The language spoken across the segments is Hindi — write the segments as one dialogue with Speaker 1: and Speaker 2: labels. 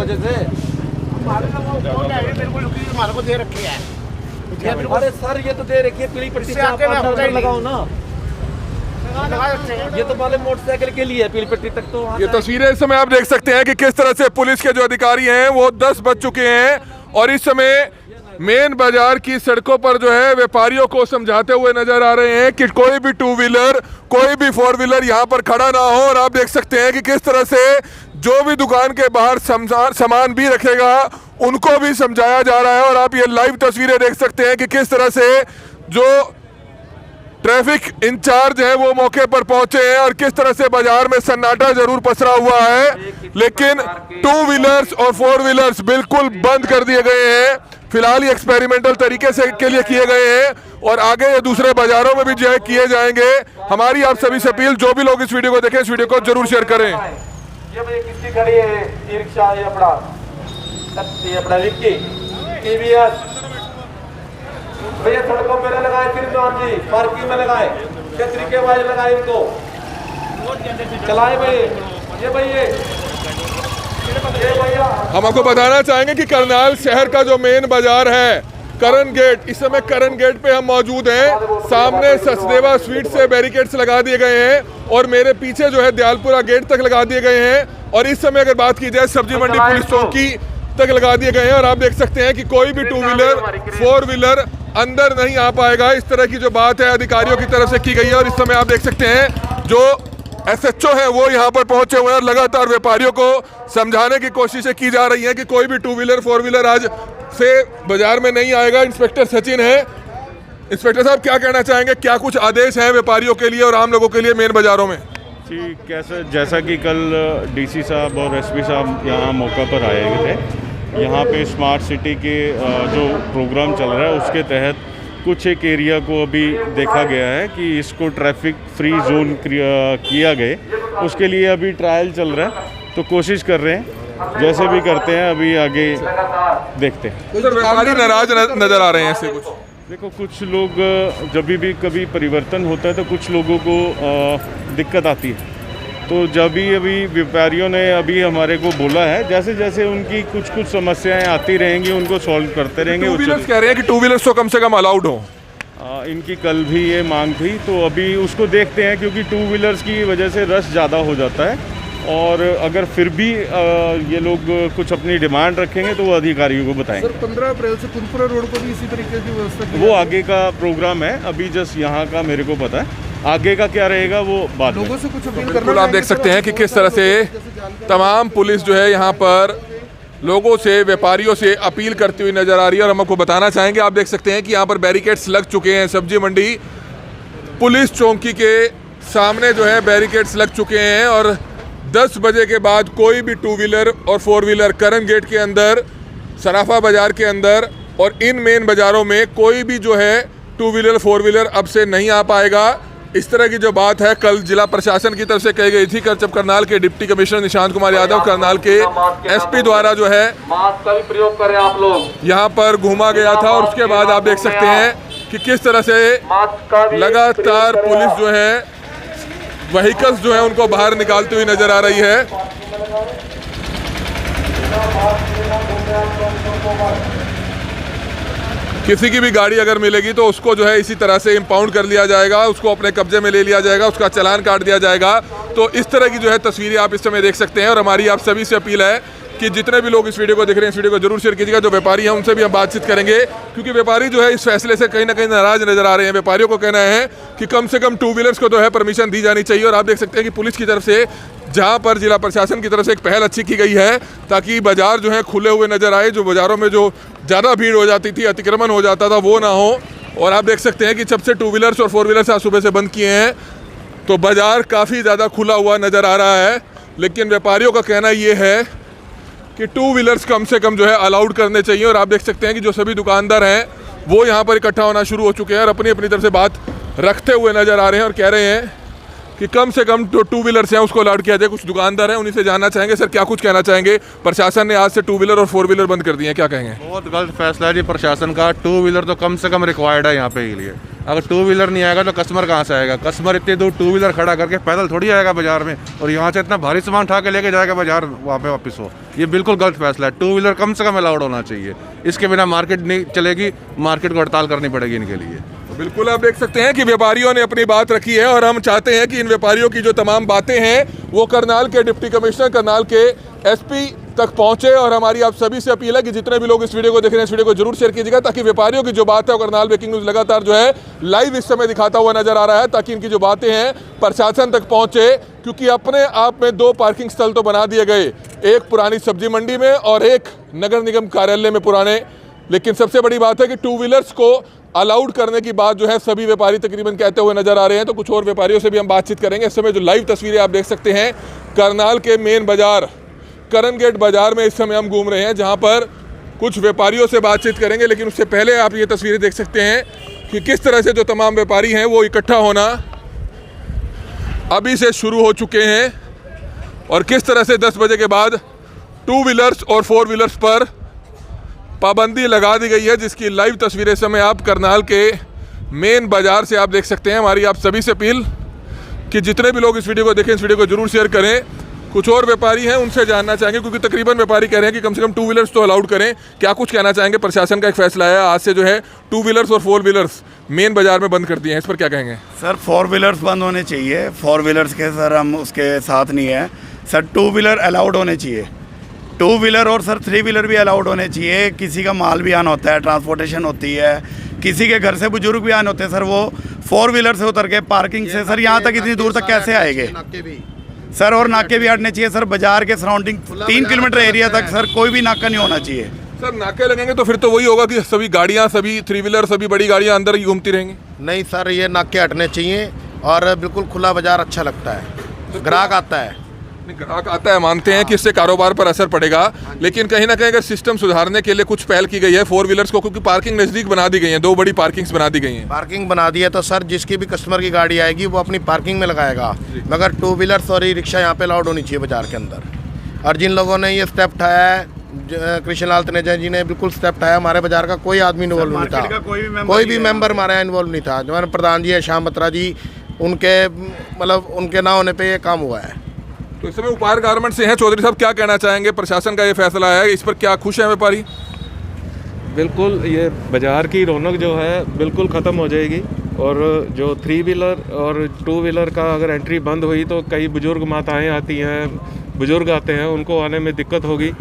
Speaker 1: वजह से।
Speaker 2: हमारे को दे रखी है।
Speaker 1: अरे सर ये तो दे रखी है पीली पट्टी, लगाओ ना। ये तो वाले मोटरसाइकिल के लिए है, पीली पट्टी तक तो।
Speaker 3: ये तस्वीरें इस समय आप देख सकते हैं कि किस तरह से पुलिस के जो अधिकारी हैं वो 10 बज चुके हैं और इस समय मेन बाजार की सड़कों पर जो है व्यापारियों को समझाते हुए नजर आ रहे हैं कि कोई भी 2 व्हीलर कोई भी 4 व्हीलर यहाँ पर खड़ा ना हो। और आप देख सकते हैं कि किस तरह से जो भी दुकान के बाहर सामान भी रखेगा उनको भी समझाया जा रहा है। और आप ये लाइव तस्वीरें देख सकते हैं कि किस तरह से जो ट्रैफिक इंचार्ज है वो मौके पर पहुंचे हैं और किस तरह से बाजार में सन्नाटा जरूर पसरा हुआ है, लेकिन 2 व्हीलर्स और 4 व्हीलर्स बिल्कुल बंद कर दिए गए हैं। फिलहाल ये एक्सपेरिमेंटल तरीके से के लिए किए गए हैं और आगे ये दूसरे बाजारों में भी जो है किए जाएंगे। हमारी आप सभी से अपील, जो भी लोग इस वीडियो को देखें इस वीडियो को जरूर शेयर करें।
Speaker 1: ये भैया किसकी खड़ी है ई रिक्शा, ये अपना विक्की टीवीएस भैया सड़कों पे लगाए, फिर जी पार्किंग में लगाए, क्या तरीके वाइज लगाए इनको चलाए भाई। ये भैया
Speaker 3: हम आपको बताना चाहेंगे कि करनाल शहर का जो मेन बाजार है करण गेट, इस समय करण गेट पे हम मौजूद हैं। सामने सचदेवा स्वीट से बैरिकेड्स लगा दिए गए हैं और मेरे पीछे जो है दयालपुरा गेट तक लगा दिए गए हैं। और इस समय अगर बात की जाए सब्जी मंडी पुलिस चौकी तक लगा दिए गए हैं और आप देख सकते हैं कि कोई भी 2 व्हीलर 4 व्हीलर अंदर नहीं आ पाएगा। इस तरह की जो बात है अधिकारियों की तरफ से की गई है। और इस समय आप देख सकते हैं जो SHO है वो यहाँ पर पहुंचे हुए हैं और लगातार व्यापारियों को समझाने की कोशिशें की जा रही हैं कि कोई भी 2 व्हीलर 4 व्हीलर आज से बाजार में नहीं आएगा। इंस्पेक्टर सचिन है। इंस्पेक्टर साहब क्या कहना चाहेंगे, क्या कुछ आदेश हैं व्यापारियों के लिए और आम लोगों के लिए मेन बाजारों में?
Speaker 4: जी, कैसे जैसा कि कल DC साहब और SP साहब यहाँ मौका पर आए हुए थे, यहाँ पे स्मार्ट सिटी के जो प्रोग्राम चल रहा है उसके तहत कुछ एक एरिया को अभी देखा गया है कि इसको ट्रैफिक फ्री जोन किया गए, उसके लिए अभी ट्रायल चल रहा है। तो कोशिश कर रहे हैं, जैसे भी करते हैं अभी आगे देखते हैं।
Speaker 3: सर व्यापारी नाराज नजर आ रहे हैं ऐसे कुछ?
Speaker 4: देखो, कुछ लोग जब भी कभी परिवर्तन होता है तो कुछ लोगों को दिक्कत आती है। तो जब भी अभी व्यापारियों ने अभी हमारे को बोला है जैसे जैसे उनकी कुछ समस्याएं आती रहेंगी उनको सॉल्व करते रहेंगे।
Speaker 3: 2 व्हीलर्स कह रहे हैं कि 2 व्हीलर्स तो कम से कम अलाउड हो।
Speaker 4: इनकी कल भी ये मांग थी, तो अभी उसको देखते हैं क्योंकि 2 व्हीलर्स की वजह से रश ज़्यादा हो जाता है। और अगर फिर भी ये लोग कुछ अपनी डिमांड रखेंगे तो वो अधिकारियों को बताएंगे।
Speaker 5: सर 15 अप्रैल से कुनपुरा रोड पर भी इसी तरीके की व्यवस्था की
Speaker 4: वो आगे का प्रोग्राम है, अभी जस्ट यहाँ का मेरे को पता है, आगे का क्या रहेगा वो बाद में।
Speaker 5: लोगों से कुछ अपील
Speaker 3: बिल्कुल आप देख सकते हैं कि किस तरह से तमाम पुलिस जो है यहाँ पर लोगों से व्यापारियों से अपील करती हुई नजर आ रही है। और हम आपको बताना चाहेंगे, आप देख सकते हैं कि यहाँ पर बैरिकेड्स लग चुके हैं। सब्जी मंडी पुलिस चौकी के सामने जो है बैरिकेड्स लग चुके हैं और 10 बजे के बाद कोई भी 2 व्हीलर और 4 व्हीलर करण गेट के अंदर, सराफा बाजार के अंदर और इन मेन बाजारों में कोई भी जो है 2 व्हीलर 4 व्हीलर अब से नहीं आ पाएगा। इस तरह की जो बात है कल जिला प्रशासन की तरफ से कही गई थी। जब करनाल के डिप्टी कमिश्नर निशांत कुमार यादव, करनाल के SP द्वारा जो है
Speaker 1: मास्क का भी प्रयोग करें आप लोग,
Speaker 3: यहाँ पर घूमा गया था। और उसके बाद आप देख सकते हैं कि किस तरह से लगातार पुलिस जो है व्हीकल्स जो है उनको बाहर निकालती हुई नजर आ रही है। किसी की भी गाड़ी अगर मिलेगी तो उसको जो है इसी तरह से इंपाउंड कर लिया जाएगा, उसको अपने कब्जे में ले लिया जाएगा, उसका चालान काट दिया जाएगा। तो इस तरह की जो है तस्वीरें आप इस समय देख सकते हैं। और हमारी आप सभी से अपील है कि जितने भी लोग इस वीडियो को देख रहे हैं इस वीडियो को जरूर शेयर कीजिएगा। जो व्यापारी हैं उनसे भी हम बातचीत करेंगे, क्योंकि व्यापारी जो है इस फैसले से कहीं ना कहीं नाराज नजर आ रहे हैं। व्यापारियों को कहना है कि कम से कम 2 व्हीलर्स को जो है परमिशन दी जानी चाहिए। और आप देख सकते हैं कि पुलिस की तरफ से जहां पर जिला प्रशासन की तरफ से एक पहल अच्छी की गई है ताकि बाजार जो है खुले हुए नजर आए, जो बाजारों में जो ज़्यादा भीड़ हो जाती थी, अतिक्रमण हो जाता था, वो ना हो। और आप देख सकते हैं कि जब से 2 व्हीलर्स और 4 व्हीलर्स आज सुबह से बंद किए हैं तो बाजार काफ़ी ज़्यादा खुला हुआ नज़र आ रहा है। लेकिन व्यापारियों का कहना ये है कि 2 व्हीलर्स कम से कम जो है अलाउड करने चाहिए। और आप देख सकते हैं कि जो सभी दुकानदार हैं वो यहाँ पर इकट्ठा होना शुरू हो चुके हैं और अपनी अपनी तरफ से बात रखते हुए नज़र आ रहे हैं और कह रहे हैं कि कम से कम जो 2 व्हीलर्स हैं उसको अलाउड किया जाए। कुछ दुकानदार हैं, उन्हीं से जानना चाहेंगे, सर क्या कुछ कहना चाहेंगे? प्रशासन ने आज से 2 व्हीलर और 4 व्हीलर बंद कर दिए हैं, क्या कहेंगे?
Speaker 6: बहुत गलत फैसला है जी प्रशासन का। 2 व्हीलर तो कम से कम रिक्वायर्ड है यहाँ पे के लिए। अगर टू व्हीलर नहीं आएगा तो कस्टमर कहाँ से आएगा? कस्टमर इतनी दूर टू व्हीलर खड़ा करके पैदल थोड़ी आएगा बाजार में, और यहाँ से इतना भारी सामान उठा के लेके जाएगा बाजार वहाँ पे वापस हो। ये बिल्कुल गलत फैसला है। टू व्हीलर कम से कम अलाउड होना चाहिए, इसके बिना मार्केट नहीं चलेगी, मार्केट को हड़ताल करनी पड़ेगी इनके लिए।
Speaker 3: बिल्कुल आप देख सकते हैं कि व्यापारियों ने अपनी बात रखी है और हम चाहते हैं कि इन व्यापारियों की जो तमाम बातें हैं वो करनाल के डिप्टी कमिश्नर, करनाल के एसपी तक पहुंचे। और हमारी आप सभी से अपील है कि जितने भी लोग इस वीडियो को देख रहे हैं इस वीडियो को जरूर शेयर कीजिएगा, ताकि व्यापारियों की जो बात है और करनाल ब्रेकिंग न्यूज़ लगातार जो है लाइव इस समय दिखाता हुआ नजर आ रहा है, ताकि इनकी जो बातें हैं प्रशासन तक पहुंचे। क्योंकि अपने आप में 2 पार्किंग स्थल तो बना दिए गए, एक पुरानी सब्जी मंडी में और एक नगर निगम कार्यालय में पुराने, लेकिन सबसे बड़ी बात है कि टू व्हीलर्स को अलाउड करने की बात जो है सभी व्यापारी तकरीबन कहते हुए नजर आ रहे हैं। तो कुछ और व्यापारियों से भी हम बातचीत करेंगे। इस समय जो लाइव तस्वीरें आप देख सकते हैं करनाल के मेन बाजार करन गेट बाजार में इस समय हम घूम रहे हैं, जहां पर कुछ व्यापारियों से बातचीत करेंगे। लेकिन उससे पहले आप ये तस्वीरें देख सकते हैं कि किस तरह से जो तमाम व्यापारी हैं वो इकट्ठा होना अभी से शुरू हो चुके हैं, और किस तरह से 10 बजे के बाद टू व्हीलर्स और 4 व्हीलर्स पर पाबंदी लगा दी गई है, जिसकी लाइव तस्वीरें इस समय आप करनाल के मेन बाजार से आप देख सकते हैं। हमारी आप सभी से अपील कि जितने भी लोग इस वीडियो को देखें इस वीडियो को जरूर शेयर करें। कुछ और व्यापारी हैं उनसे जानना चाहेंगे, क्योंकि तकरीबन व्यापारी कह रहे हैं कि कम से कम टू व्हीलर्स तो अलाउड करें। क्या कुछ कहना चाहेंगे? प्रशासन का एक फैसला है, आज से जो है टू व्हीलर्स और 4 व्हीलर्स मेन बाजार में बंद कर दिए हैं, इस पर क्या कहेंगे?
Speaker 7: सर 4 व्हीलर्स बंद होने चाहिए, 4 व्हीलर्स के सर हम उसके साथ नहीं है सर। 2 व्हीलर अलाउड होने चाहिए, 2 व्हीलर और सर 3 व्हीलर भी अलाउड होने चाहिए। किसी का माल भी आना होता है, ट्रांसपोर्टेशन होती है, किसी के घर से बुजुर्ग भी आने होते हैं सर, वो 4 व्हीलर से उतर के पार्किंग से सर यहाँ तक इतनी दूर तक कैसे आएंगे सर? और नाके भी हटने चाहिए सर, बाजार के सराउंडिंग 3 किलोमीटर एरिया तक सर कोई भी नाका नहीं होना चाहिए।
Speaker 3: सर नाके लगेंगे तो फिर तो वही होगा कि सभी गाड़ियाँ, सभी 3 व्हीलर, सभी बड़ी गाड़ियाँ अंदर ही घूमती रहेंगी।
Speaker 2: नहीं सर, ये नाके हटने चाहिए और बिल्कुल खुला बाजार अच्छा लगता है, ग्राहक आता है।
Speaker 3: नहीं, ग्राहक आता है, मानते हैं कि इससे कारोबार पर असर पड़ेगा, लेकिन कहीं ना कहीं अगर सिस्टम सुधारने के लिए कुछ पहल की गई है 4 व्हीलर्स को, क्योंकि पार्किंग नज़दीक बना दी गई है, 2 बड़ी पार्किंग्स बना दी गई हैं।
Speaker 2: पार्किंग बना दी है तो सर जिसकी भी कस्टमर की गाड़ी आएगी वो अपनी पार्किंग में लगाएगा, मगर 2 व्हीलर्स और ई रिक्शा यहाँ पे अलाउड होनी चाहिए बाजार के अंदर। और जिन लोगों ने ये स्टेप उठाया है, कृष्ण लाल तनेजा जी ने बिल्कुल स्टेप उठाया, हमारे बाजार का कोई आदमी इन्वॉल्व नहीं था, कोई भी मेंबर हमारा इन्वॉल्व नहीं था। जो हमारे प्रधान जी है श्याम बत्रा जी, उनके मतलब उनके ना होने पे ये काम हुआ है।
Speaker 3: तो इस समय उपहार गारमेंट से हैं चौधरी साहब, क्या कहना चाहेंगे? प्रशासन का ये फैसला है, इस पर क्या खुश हैं व्यापारी?
Speaker 8: बिल्कुल, ये बाज़ार की रौनक जो है बिल्कुल ख़त्म हो जाएगी, और जो 3 व्हीलर और 2 व्हीलर का अगर एंट्री बंद हुई तो कई बुज़ुर्ग माताएं आती हैं, बुज़ुर्ग आते हैं, उनको आने में दिक्कत होगी।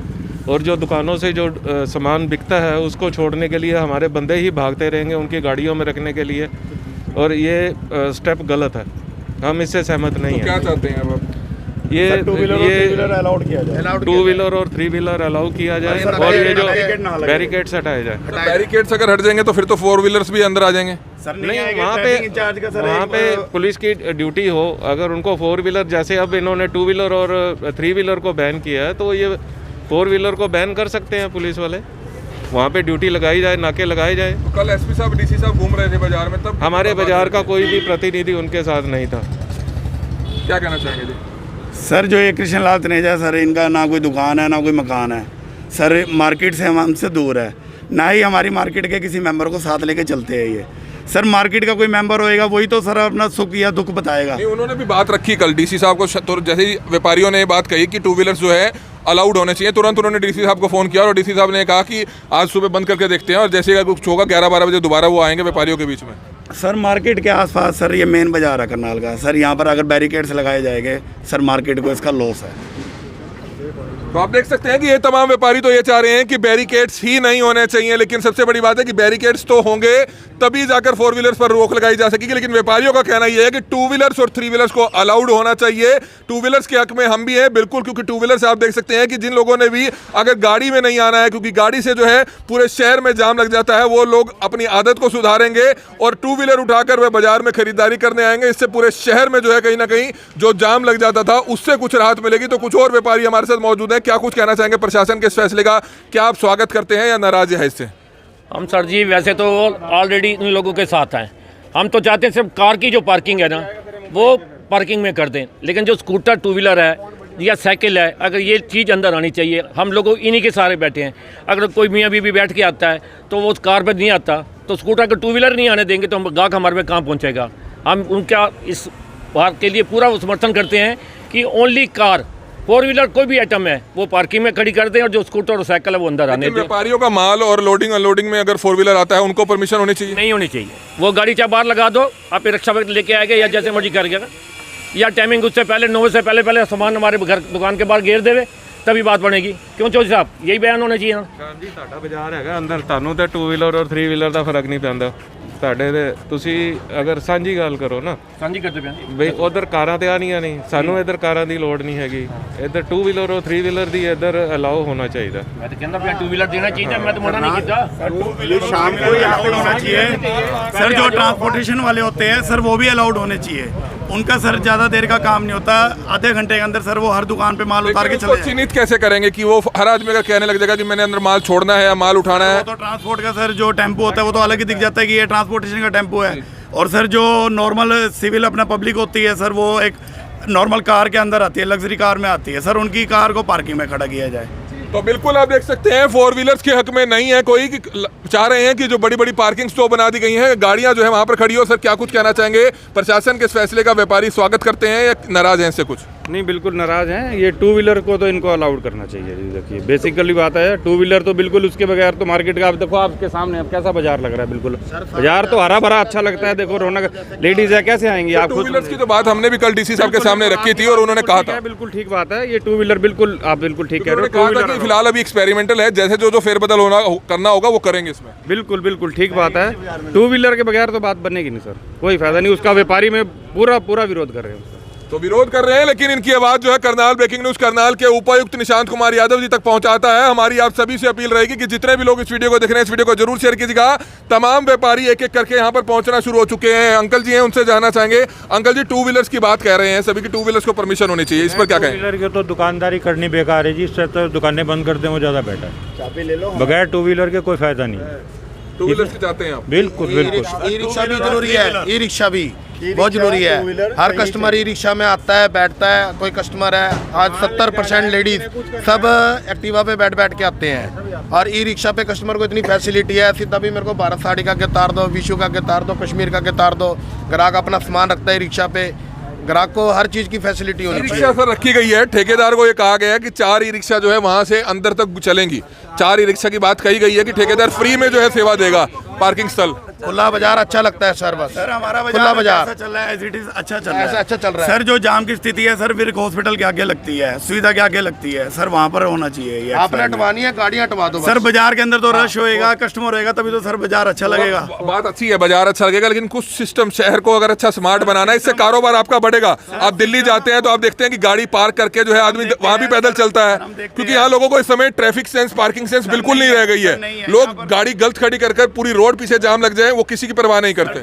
Speaker 8: और जो दुकानों से जो सामान बिकता है उसको छोड़ने के लिए हमारे बंदे ही भागते रहेंगे उनकी गाड़ियों में रखने के लिए, और ये स्टेप गलत है, हम इससे सहमत नहीं हैं।
Speaker 3: क्या चाहते हैं अब?
Speaker 7: ये 2 व्हीलर अलाउड किया जाए,
Speaker 8: 2 व्हीलर और 3 व्हीलर अलाउ किया जाए, और ये जो बैरिकेड्स हटाए जाए।
Speaker 3: बैरिकेड्स अगर हट जाएंगे तो फिर तो 4 व्हीलर्स भी अंदर आ जाएंगे।
Speaker 7: सर
Speaker 8: नहीं, वहाँ पे पुलिस की ड्यूटी हो, अगर उनको 4 व्हीलर, जैसे अब इन्होंने 2 व्हीलर और 3 व्हीलर को बैन किया है, तो ये 4 व्हीलर को बैन कर सकते हैं पुलिस वाले, वहाँ पे ड्यूटी लगाई जाए, नाके लगाए जाए।
Speaker 3: तो कल एसपी साहब, डीसी साहब घूम रहे थे बाजार में, तब
Speaker 8: हमारे बाजार का कोई भी प्रतिनिधि उनके साथ नहीं था।
Speaker 3: क्या कहना चाहेंगे जी?
Speaker 7: सर जो ये कृष्ण लाल तनेजा सर, इनका ना कोई दुकान है ना कोई मकान है सर, मार्केट से हमसे दूर है, ना ही हमारी मार्केट के किसी मेंबर को साथ लेके चलते हैं ये सर। मार्केट का कोई मेंबर होएगा वही तो सर अपना सुख या दुख बताएगा।
Speaker 3: नहीं, उन्होंने भी बात रखी कल डीसी साहब को, तो जैसे ही व्यापारियों ने ये बात कही कि 2 व्हीलर्स जो है अलाउड होने चाहिए, तुरंत उन्होंने डीसी साहब को फ़ोन किया और डीसी साहब ने कहा कि आज सुबह बंद करके देखते हैं, और जैसे ही कुछ होगा 11-12 बजे दोबारा वो आएंगे व्यापारियों के बीच में।
Speaker 7: सर मार्केट के आसपास सर ये मेन बाजार है करनाल का सर, यहाँ पर अगर बैरिकेड्स लगाए जाएंगे सर मार्केट को इसका लॉस है।
Speaker 3: तो आप देख सकते हैं कि ये तमाम व्यापारी तो ये चाह रहे हैं कि बैरिकेड्स ही नहीं होने चाहिए, लेकिन सबसे बड़ी बात है कि बैरिकेड्स तो होंगे तभी जाकर 4 व्हीलर्स पर रोक लगाई जा सकेगी। लेकिन व्यापारियों का कहना यह है कि 2 व्हीलर्स और 3 व्हीलर्स को अलाउड होना चाहिए। 2 व्हीलर्स के हक में हम भी हैं बिल्कुल, क्योंकि 2 व्हीलर्स आप देख सकते हैं कि जिन लोगों ने भी अगर गाड़ी में नहीं आना है, क्योंकि गाड़ी से जो है पूरे शहर में जाम लग जाता है, वो लोग अपनी आदत को सुधारेंगे और 2 व्हीलर उठाकर वह बाजार में खरीदारी करने आएंगे। इससे पूरे शहर में जो है कहीं ना कहीं जो जाम लग जाता था उससे कुछ राहत मिलेगी। तो कुछ और व्यापारी हमारे साथ मौजूद हैं, क्या कुछ कहना चाहेंगे प्रशासन के इस फैसले का? क्या आप स्वागत करते हैं या नाराज है इससे?
Speaker 9: हम सर जी वैसे तो ऑलरेडी इन लोगों के साथ हैं, हम तो चाहते हैं सिर्फ कार की जो पार्किंग है ना वो पार्किंग में कर दें, लेकिन जो स्कूटर 2 व्हीलर है या साइकिल है, अगर ये चीज़ अंदर आनी चाहिए। हम लोग इन्हीं के सहारे बैठे हैं, अगर कोई मियाँ बीवी बैठ के आता है तो वो उस कार पर नहीं आता, तो स्कूटर का टू व्हीलर नहीं आने देंगे तो हम गाहक हमारे पे कहाँ पहुँचेगा। हम उनका इस बात के लिए पूरा समर्थन करते हैं कि ओनली कार, फोर व्हीलर कोई भी आइटम है वो पार्किंग में खड़ी कर दें और जो स्कूटर और साइकिल है वो अंदर आने दें।
Speaker 3: व्यापारियों का माल और लोडिंग अनलोडिंग में अगर फोर व्हीलर आता है उनको परमिशन होनी चाहिए?
Speaker 9: नहीं होनी चाहिए। वो गाड़ी चाहे बाहर लगा दो, आप रिक्शा पे लेके आएंगे या जैसे मर्जी करेंगे, या टाइमिंग उससे पहले 9 से पहले सामान हमारे घर दुकान के बाहर घेर देवे, तभी बात बनेगी। क्यों चौधरी साहब, यही बयान होना चाहिए ना।
Speaker 8: ਜੀ ਸਾਡਾ ਬਾਜ਼ਾਰ ਹੈਗਾ ਅੰਦਰ, ਤੁਹਾਨੂੰ ਤੇ 2 ਵੀਲਰ ਔਰ 3 ਵੀਲਰ ਦਾ ਫਰਕ ਨਹੀਂ ਪੈਂਦਾ। ਸਾਡੇ ਦੇ ਤੁਸੀਂ ਅਗਰ ਸਾਂਝੀ ਗੱਲ ਕਰੋ ਨਾ,
Speaker 9: ਸਾਂਝੀ ਕਰਦੇ ਪਏ
Speaker 8: ਬਈ ਉਧਰ ਕਾਰਾਂ ਤੇ ਆਣੀਆਂ ਨਹੀਂ, ਸਾਨੂੰ ਇੱਧਰ ਕਾਰਾਂ ਦੀ ਲੋੜ ਨਹੀਂ ਹੈਗੀ। ਇੱਧਰ 2 ਵੀਲਰ ਔਰ 3 ਵੀਲਰ ਦੀ ਇੱਧਰ ਅਲਾਉ ਹੋਣਾ ਚਾਹੀਦਾ।
Speaker 9: मैं तो कहना टू व्हीलर देना चाहिए, मैं तो मना नहीं किया।
Speaker 7: शाम को ही अलाउड होना चाहिए सर। जो ट्रांसपोर्टेशन वाले होते हैं सर वो भी अलाउड होने चाहिए। उनका सर ज़्यादा देर का काम नहीं होता, आधे घंटे के अंदर सर वो हर दुकान पे माल उतार के चले जाएंगे।
Speaker 3: चिन्हित कैसे करेंगे कि वो हर आदमी अगर कहने लग जाएगा कि मैंने अंदर माल छोड़ना है या माल उठाना है?
Speaker 7: तो ट्रांसपोर्ट का सर जो टेम्पो होता है वो तो अलग ही दिख जाता है कि ये ट्रांसपोर्टेशन का टेम्पो है। और सर जो नॉर्मल सिविल अपना पब्लिक होती है सर, वो एक नॉर्मल कार के अंदर आती है, लग्जरी कार में आती है सर, उनकी कार को पार्किंग में खड़ा किया जाए।
Speaker 3: तो बिल्कुल आप देख सकते हैं फोर व्हीलर्स के हक में नहीं है कोई कि चाह रहे हैं कि जो बड़ी बड़ी पार्किंग तो बना दी गई हैं, गाड़ियां जो है वहां पर खड़ी हो। सर क्या कुछ कहना चाहेंगे? प्रशासन के इस फैसले का व्यापारी स्वागत करते हैं या नाराज हैं इससे? कुछ
Speaker 10: नहीं, बिल्कुल नाराज हैं। ये 2 व्हीलर को तो इनको अलाउड करना चाहिए जी। देखिए बेसिकली बात है 2 व्हीलर तो बिल्कुल, उसके बगैर तो मार्केट का, आप देखो आपके सामने अब कैसा बाजार लग रहा है। बिल्कुल बाजार तो हरा भरा अच्छा लगता है, देखो रौनक, लेडीज है कैसे आएंगी आप?
Speaker 3: 2 व्हीलर्स की तो बात हमने भी कल डीसी साहब के सामने रखी थी और उन्होंने कहा था,
Speaker 10: बिल्कुल ठीक बात है, ये 2 व्हीलर बिल्कुल, आप बिल्कुल ठीक कह रहे हो।
Speaker 3: कहा था कि फिलहाल अभी एक्सपेरिमेंटल है, जैसे जो फेरबदल होना करना होगा वो करेंगे इसमें।
Speaker 10: बिल्कुल बिल्कुल ठीक बात है। 2 व्हीलर के बगैर तो बात बनेगी नहीं सर, कोई फायदा नहीं उसका। व्यापारी में पूरा विरोध कर रहे हैं सर।
Speaker 3: तो विरोध कर रहे हैं, लेकिन इनकी आवाज जो है करनाल ब्रेकिंग न्यूज करनाल के उपायुक्त निशांत कुमार यादव जी तक पहुंचाता है। हमारी आप सभी से अपील रहेगी कि जितने भी लोग इस वीडियो को देख रहे हैं इस वीडियो को जरूर शेयर कीजिएगा। तमाम व्यापारी एक एक करके यहां पर पहुंचना शुरू हो चुके हैं। अंकल जी हैं, उनसे जानना चाहेंगे। अंकल जी 2 व्हीलर्स की बात कह रहे हैं, सभी की 2 व्हीलर्स को परमिशन होनी चाहिए, इस पर क्या कहें?
Speaker 11: 2 व्हीलर की तो दुकानदारी करनी बेकार है जी, इससे तो दुकानें बंद कर दें वो ज़्यादा बेटर है। बगैर 2 व्हीलर के कोई फायदा नहीं है।
Speaker 3: 2 व्हीलर्स की चाहते हैं आप?
Speaker 11: बिल्कुल बिल्कुल।
Speaker 2: ई रिक्शा भी जरूरी है, ई रिक्शा भी बहुत जरूरी है। हर कस्टमर ई रिक्शा में आता है, बैठता है। कोई कस्टमर है, आज 70% लेडीज सब एक्टिवा पे बैठ के आते हैं। और ई रिक्शा पे कस्टमर को इतनी फैसिलिटी है, सीधा भी मेरे को भारत साड़ी का के तार दो, विशु का के तार दो, कश्मीर का के तार दो। ग्राहक अपना सामान रखता है रिक्शा पे, ग्राहक को हर चीज़ की फैसिलिटी होनी चाहिए।
Speaker 3: रिक्शा सर रखी गई है, ठेकेदार को ये कहा गया है कि 4 ई रिक्शा जो है वहां से अंदर तक चलेंगी। 4 ई रिक्शा की बात कही गई है कि ठेकेदार फ्री में जो है सेवा देगा पार्किंग स्थल।
Speaker 2: खुला बाजार अच्छा लगता है सर, बस
Speaker 7: सर हमारा
Speaker 2: खुला बाजार
Speaker 7: ऐसा चल रहा है, एज इट इज अच्छा चल रहा है,
Speaker 2: अच्छा चल रहा है।
Speaker 7: सर जो जाम की स्थिति है सर, विर्क हॉस्पिटल के आगे लगती है, सुविधा के आगे लगती है सर, वहाँ पर होना चाहिए ये।
Speaker 2: आपने हटवानी है, गाड़ियाँ हटवा दो
Speaker 7: सर। बाजार के अंदर तो रश होएगा, कस्टमर होएगा, तभी तो सर बाजार अच्छा लगेगा।
Speaker 3: बात अच्छी है, बाजार अच्छा लगेगा, लेकिन कुछ सिस्टम शहर को अगर अच्छा स्मार्ट बनाना है, इससे कारोबार आपका बढ़ेगा। आप दिल्ली जाते हैं तो आप देखते हैं कि गाड़ी पार्क करके जो है आदमी वहां भी पैदल चलता है, क्योंकि यहाँ लोगों को इस समय ट्रैफिक सेंस, पार्किंग सेंस बिल्कुल नहीं रह गई है। लोग गाड़ी गलत खड़ी कर पूरी रोड पीछे जाम लग जाए वो किसी की परवाह नहीं करते।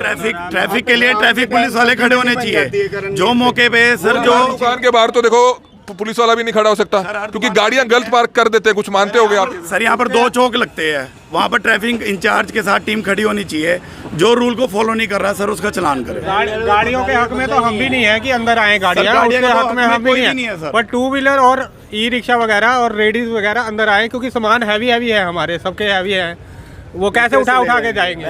Speaker 7: ट्रैफिक के लिए ट्रैफिक पुलिस वाले खड़े होने चाहिए जो मौके पे सर। जो
Speaker 3: दुकान के बाहर तो देखो पुलिस वाला भी नहीं खड़ा हो सकता, क्योंकि गाड़ियां गलत पार्क कर देते हैं। कुछ मानते होगे आप?
Speaker 7: सर यहाँ पर 2 चौक लगते हैं, वहाँ पर ट्रैफिक इंचार्ज के साथ टीम खड़ी होनी चाहिए। जो रूल को फॉलो नहीं कर रहा सर उसका चलान करे।
Speaker 11: गाड़ियों के हक में तो हम भी नहीं है कि अंदर आए गाड़ियाँ, उसके हक में हम भी नहीं है। पर 2 व्हीलर और ई रिक्शा वगैरह और लेडीज वगैरह अंदर आए, क्योंकि सामान हैवी है, हमारे सबके हैवी है, वो कैसे उठा के जाएंगे?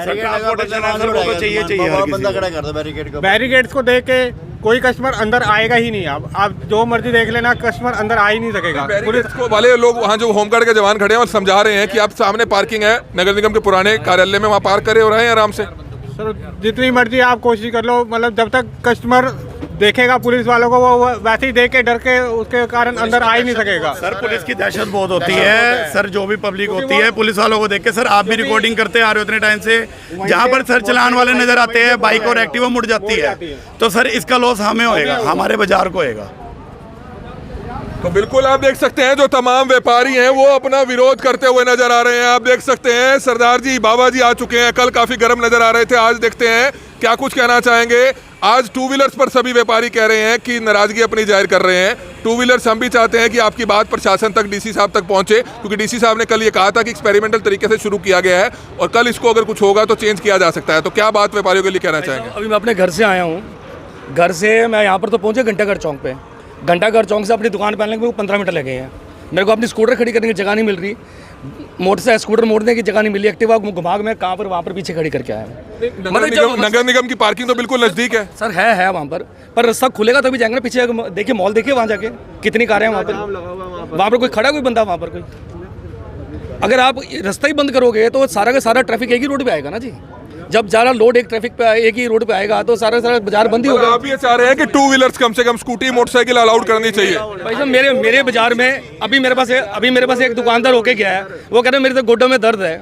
Speaker 11: बैरिकेड्स को देख के कोई कस्टमर अंदर आएगा ही नहीं। आप जो मर्जी देख लेना, कस्टमर अंदर आ ही नहीं सकेगा।
Speaker 3: पुलिस को वाले लोग वहाँ जो होमगार्ड के जवान खड़े हैं और समझा रहे हैं कि आप सामने पार्किंग है नगर निगम के पुराने कार्यालय में, वहाँ पार्क करे और रहे हैं आराम से।
Speaker 11: सर जितनी मर्जी आप कोशिश कर लो, मतलब जब तक कस्टमर देखेगा पुलिस वालों को, वो वैसे ही देख के डर के उसके कारण अंदर आ ही नहीं सकेगा।
Speaker 7: सर पुलिस की दहशत बहुत होती है सर, जो भी पब्लिक होती है पुलिस वालों को देख के। सर आप भी रिकॉर्डिंग करते आ रहे हो इतने टाइम से, जहाँ पर सर चलान वाले नजर आते हैं, बाइक और एक्टिवा मुड़ जाती है, तो सर इसका लॉस हमें होएगा, हमारे बाजार को होएगा।
Speaker 3: तो बिल्कुल आप देख सकते हैं जो तमाम व्यापारी हैं वो अपना विरोध करते हुए नजर आ रहे हैं। आप देख सकते हैं सरदार जी, बाबा जी आ चुके हैं। कल काफी गर्म नजर आ रहे थे, आज देखते हैं क्या कुछ कहना चाहेंगे। आज 2 व्हीलर्स पर सभी व्यापारी कह रहे हैं कि नाराजगी अपनी जाहिर कर रहे हैं। 2 व्हीलर्स हम भी चाहते हैं कि आपकी बात प्रशासन तक, डीसी साहब तक पहुंचे, क्योंकि डीसी साहब ने कल ये कहा था कि एक्सपेरिमेंटल तरीके से शुरू किया गया है और कल इसको अगर कुछ होगा तो चेंज किया जा सकता है। तो क्या बात व्यापारियों के लिए कहना चाहेंगे?
Speaker 12: अभी मैं अपने घर से आया हूँ, घर से मैं यहाँ पर तो पहुँचे घंटाघर चौक पे। घंटाघर चौक से अपनी दुकान पे आने में 15 मिनट लगे हैं। मेरे को अपनी स्कूटर खड़ी करने की जगह नहीं मिल रही, मोटर स्कूटर मोड़ने की जगह नहीं मिली, एक्टिवा घुमा के मैं कहाँ पर वहाँ पर पीछे खड़ी करके आया हूँ।
Speaker 3: नगर निगम की पार्किंग तो बिल्कुल नजदीक है
Speaker 12: सर, है वहाँ पर रास्ता खुलेगा तभी जाएंगे ना। पीछे देखिए मॉल, देखिए वहाँ जाके कितनी कारें हैं वहाँ पर कोई खड़ा, कोई बंदा वहाँ पर कोई। अगर आप रास्ता ही बंद करोगे तो सारा का सारा ट्रैफिक एक ही रोड पे आएगा ना जी। जब ज़्यादा लोड एक ट्रैफिक पे एक ही रोड पे आएगा तो सारा बाजार बंद ही होगा।
Speaker 3: आप ये चाह रहे हैं कि टू व्हीलर्स कम से कम स्कूटी मोटरसाइकिल अलाउड करनी चाहिए?
Speaker 12: भाई साहब मेरे बाजार में अभी मेरे पास एक दुकानदार होके गया है, वो कह रहे मेरे तो गोड्डों में दर्द है,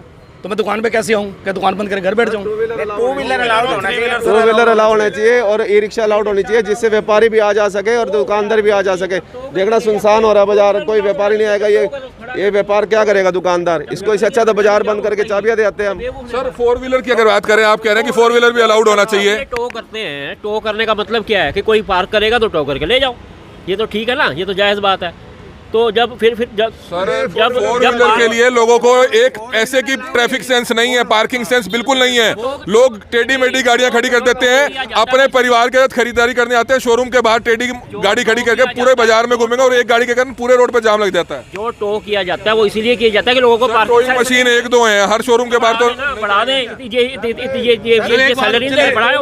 Speaker 12: तो मैं दुकान पे कैसे आऊँ? क्या दुकान बंद करके घर बैठ जाऊँ?
Speaker 1: टू व्हीलर अलाउड होना चाहिए और ई रिक्शा अलाउड होनी चाहिए, जिससे व्यापारी भी आ जा सके और दुकानदार भी आ जा सके। देखना सुनसान हो रहा है बाजार, कोई व्यापारी नहीं आएगा, ये व्यापार क्या करेगा दुकानदार? इसको इससे अच्छा तो बाजार बंद करके चाबियां दे आते हैं हम।
Speaker 3: सर 4 व्हीलर की अगर बात करें, आप कह रहे हैं कि 4 व्हीलर भी अलाउड होना चाहिए।
Speaker 13: टो करते हैं, टो करने का मतलब क्या है कि कोई पार्क करेगा तो टो करके ले जाओ, ये तो ठीक है ना, ये तो जायज़ बात है। तो जब फिर जब
Speaker 3: जब 4 व्हीलर के लिए लोगों को एक ऐसे की ट्रैफिक सेंस नहीं है, पार्किंग सेंस बिल्कुल नहीं है, लोग टेढ़ी मेढ़ी गाड़ियां खड़ी कर देते हैं, अपने परिवार के साथ खरीदारी करने आते हैं, शोरूम के बाहर टेढ़ी गाड़ी खड़ी करके पूरे बाजार में घूमेंगे और एक गाड़ी के कारण पूरे रोड पे जाम लग जाता है।
Speaker 13: जो टो किया जाता है वो इसीलिए किया जाता है कि लोगों को
Speaker 3: पार्किंग मशीन 1-2 है हर शोरूम के बाहर, तो
Speaker 13: बढ़ा दें ये सैलरी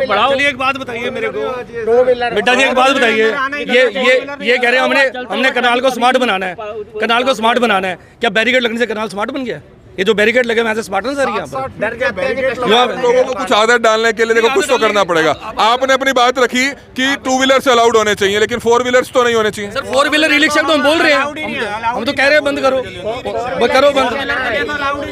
Speaker 13: बढ़ाओ।
Speaker 12: एक बात बताइए मेरे को बेटा जी, एक बात बताइए, ये कह रहे हैं हमने कनाल को स्मार्ट बनाना है, कनाल को स्मार्ट बनाना है, क्या बैरिकेड लगने से कनाल स्मार्ट बन गया? ये जो बैरिकेड लगे वैसे स्मार्ट है सर? यहाँ पर
Speaker 3: लोगों को कुछ आदत डालने के लिए देखो कुछ तो करना पड़ेगा। आपने अपनी बात रखी कि 2 व्हीलर्स अलाउड होने चाहिए, लेकिन 4 व्हीलर्स तो नहीं होने चाहिए।
Speaker 12: सर 4 व्हीलर ई रिक्शा तो हम बोल रहे हैं, हम तो कह रहे हैं बंद करो बंद।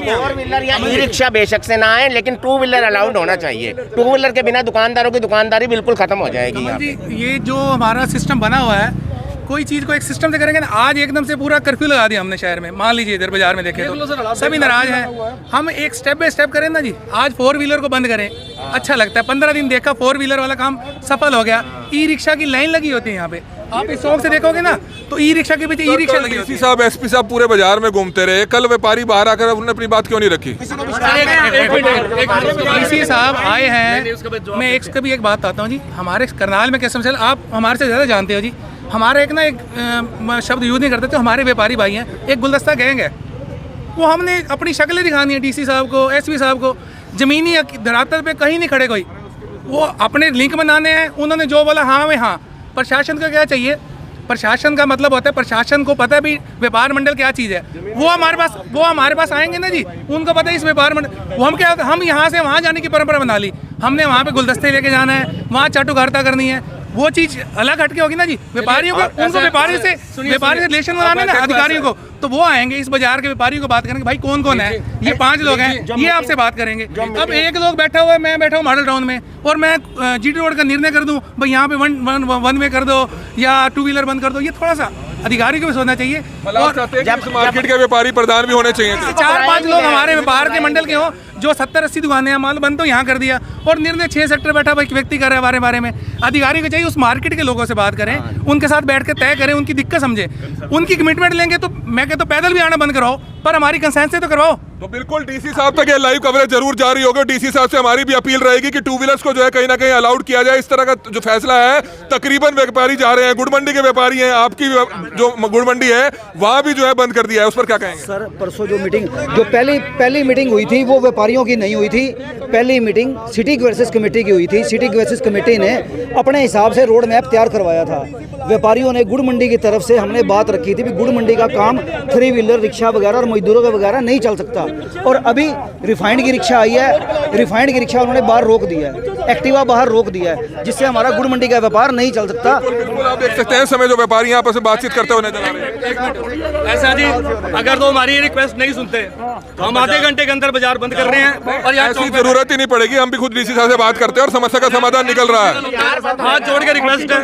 Speaker 14: 4 व्हीलर या ई रिक्शा बेशक से ना आए, लेकिन 2 व्हीलर अलाउड होना चाहिए। 2 व्हीलर के बिना दुकानदारों की दुकानदारी बिल्कुल खत्म हो जाएगी। यहाँ पे
Speaker 5: ये जो हमारा सिस्टम बना हुआ है, कोई चीज़ को एक सिस्टम से करेंगे ना। आज एकदम से पूरा कर्फ्यू लगा दिया हमने शहर में, मान लीजिए इधर बाजार में देखें तो सभी नाराज हैं। हम एक स्टेप बाय स्टेप करें ना जी। आज 4 व्हीलर को बंद करें, अच्छा लगता है। 15 दिन देखा 4 व्हीलर वाला काम सफल हो गया। ई रिक्शा की लाइन लगी होती है यहाँ पे, आप इस शौक से देखोगे ना तो ई रिक्शा के पीछे ई रिक्शा लगी होती है।
Speaker 3: साहब एसपी साहब पूरे बाजार में घूमते रहे, कल व्यापारी बाहर आकर उन्होंने अपनी बात क्यों नहीं रखी?
Speaker 5: डीसी साहब आए हैं, मैं एक बात बताता हूँ जी। हमारे करनाल में कैसे मसला, आप हमारे से ज़्यादा जानते हो जी। हमारा एक ना एक शब्द यूज़ नहीं करते, तो हमारे व्यापारी भाई हैं, एक गुलदस्ता गैंग है, वो हमने अपनी शक्लें दिखानी है डीसी साहब को, एसपी साहब को। ज़मीनी धरातल पे कहीं नहीं खड़े कोई, वो अपने लिंक बनाने हैं। उन्होंने जो बोला हाँ में हाँ। प्रशासन का क्या चाहिए? प्रशासन का मतलब होता है, प्रशासन को पता है भी व्यापार मंडल क्या चीज़ है। वो हमारे पास आएंगे ना जी, उनको पता है इस व्यापार मंडल। हम यहाँ से वहाँ जाने की परंपरा बना ली हमने, वहाँ पे गुलदस्ते लेके जाना है, वहाँ चाटुकारिता करनी है, वो चीज़ अलग हटके होगी ना जी। व्यापारियों को, उनको व्यापारी से रिलेशन बनाना है ना अधिकारियों को, तो वो आएंगे इस बाजार के व्यापारियों को बात करेंगे, भाई कौन कौन है, ये 5 लोग हैं, ये आपसे बात करेंगे। अब एक लोग बैठा हुआ है, मैं बैठा हूँ मॉडल टाउन में, और मैं जीटी रोड का निर्णय कर दूँ भाई यहाँ पे वन वे कर दो या 2 व्हीलर बंद कर दो, ये थोड़ा सा अधिकारी को भी सोचना चाहिए।
Speaker 3: और मार्केट के व्यापारी प्रधान भी होने चाहिए।
Speaker 5: 4-5 लोग हमारे व्यापार के मंडल के हो, जो 70-80 दुकानें हैं, माल बंद तो यहाँ कर दिया, और निर्णय 6 सेक्टर बैठा व्यक्ति कर रहा है हमारे बारे में। अधिकारी को चाहिए उस मार्केट के लोगों से बात करें, उनके साथ बैठ के तय करें, उनकी दिक्कत समझे, उनकी कमिटमेंट लेंगे तो मैं कहता हूँ पैदल भी आना बंद कराओ, पर हमारी कंसेंट से तो करवाओ।
Speaker 3: तो बिल्कुल डीसी साहब तक ये लाइव कवरेज जरूर जारी होगा। डीसी साहब से हमारी भी अपील रहेगी कि 2 व्हीलर्स को जो है कहीं ना कहीं अलाउड किया जाए। इस तरह का जो फैसला है, तकरीबन व्यापारी जा रहे हैं, गुड़ मंडी के व्यापारी हैं, आपकी जो गुड़ मंडी है वहाँ भी जो है बंद कर दिया है, उस पर क्या कहेंगे?
Speaker 15: सर परसों जो पहली मीटिंग हुई थी वो व्यापारियों की नहीं हुई थी। पहली मीटिंग सिटी वर्सेस कमेटी की हुई थी। सिटी वर्सेस कमेटी ने अपने हिसाब से रोड मैप तैयार करवाया था। व्यापारियों ने गुड़ मंडी की तरफ से हमने बात रखी थी भी गुड़ मंडी का काम 3 व्हीलर रिक्शा वगैरह और मजदूरों का वगैरह नहीं चल सकता, और अभी रिफाइंड की रिक्शा आई है, रिफाइंड की रिक्शा उन्होंने बाहर रोक दिया है, एक्टिवा बाहर रोक दिया है, जिससे हमारा गुड़ मंडी का व्यापार नहीं चल सकता।
Speaker 3: आप देख सकते हैं समय जो व्यापारी यहाँ पर बातचीत करते हुए नजर आ रहे हैं।
Speaker 12: ऐसा जी, अगर तो हमारी रिक्वेस्ट नहीं सुनते तो हम आधे घंटे के अंदर बाजार बंद कर रहे हैं, और
Speaker 3: ऐसी जरूरत ही नहीं पड़ेगी। हम भी खुद डीसी साहब से बात करते हैं और समस्या का समाधान निकल रहा है।
Speaker 12: हाथ जोड़ के रिक्वेस्ट है,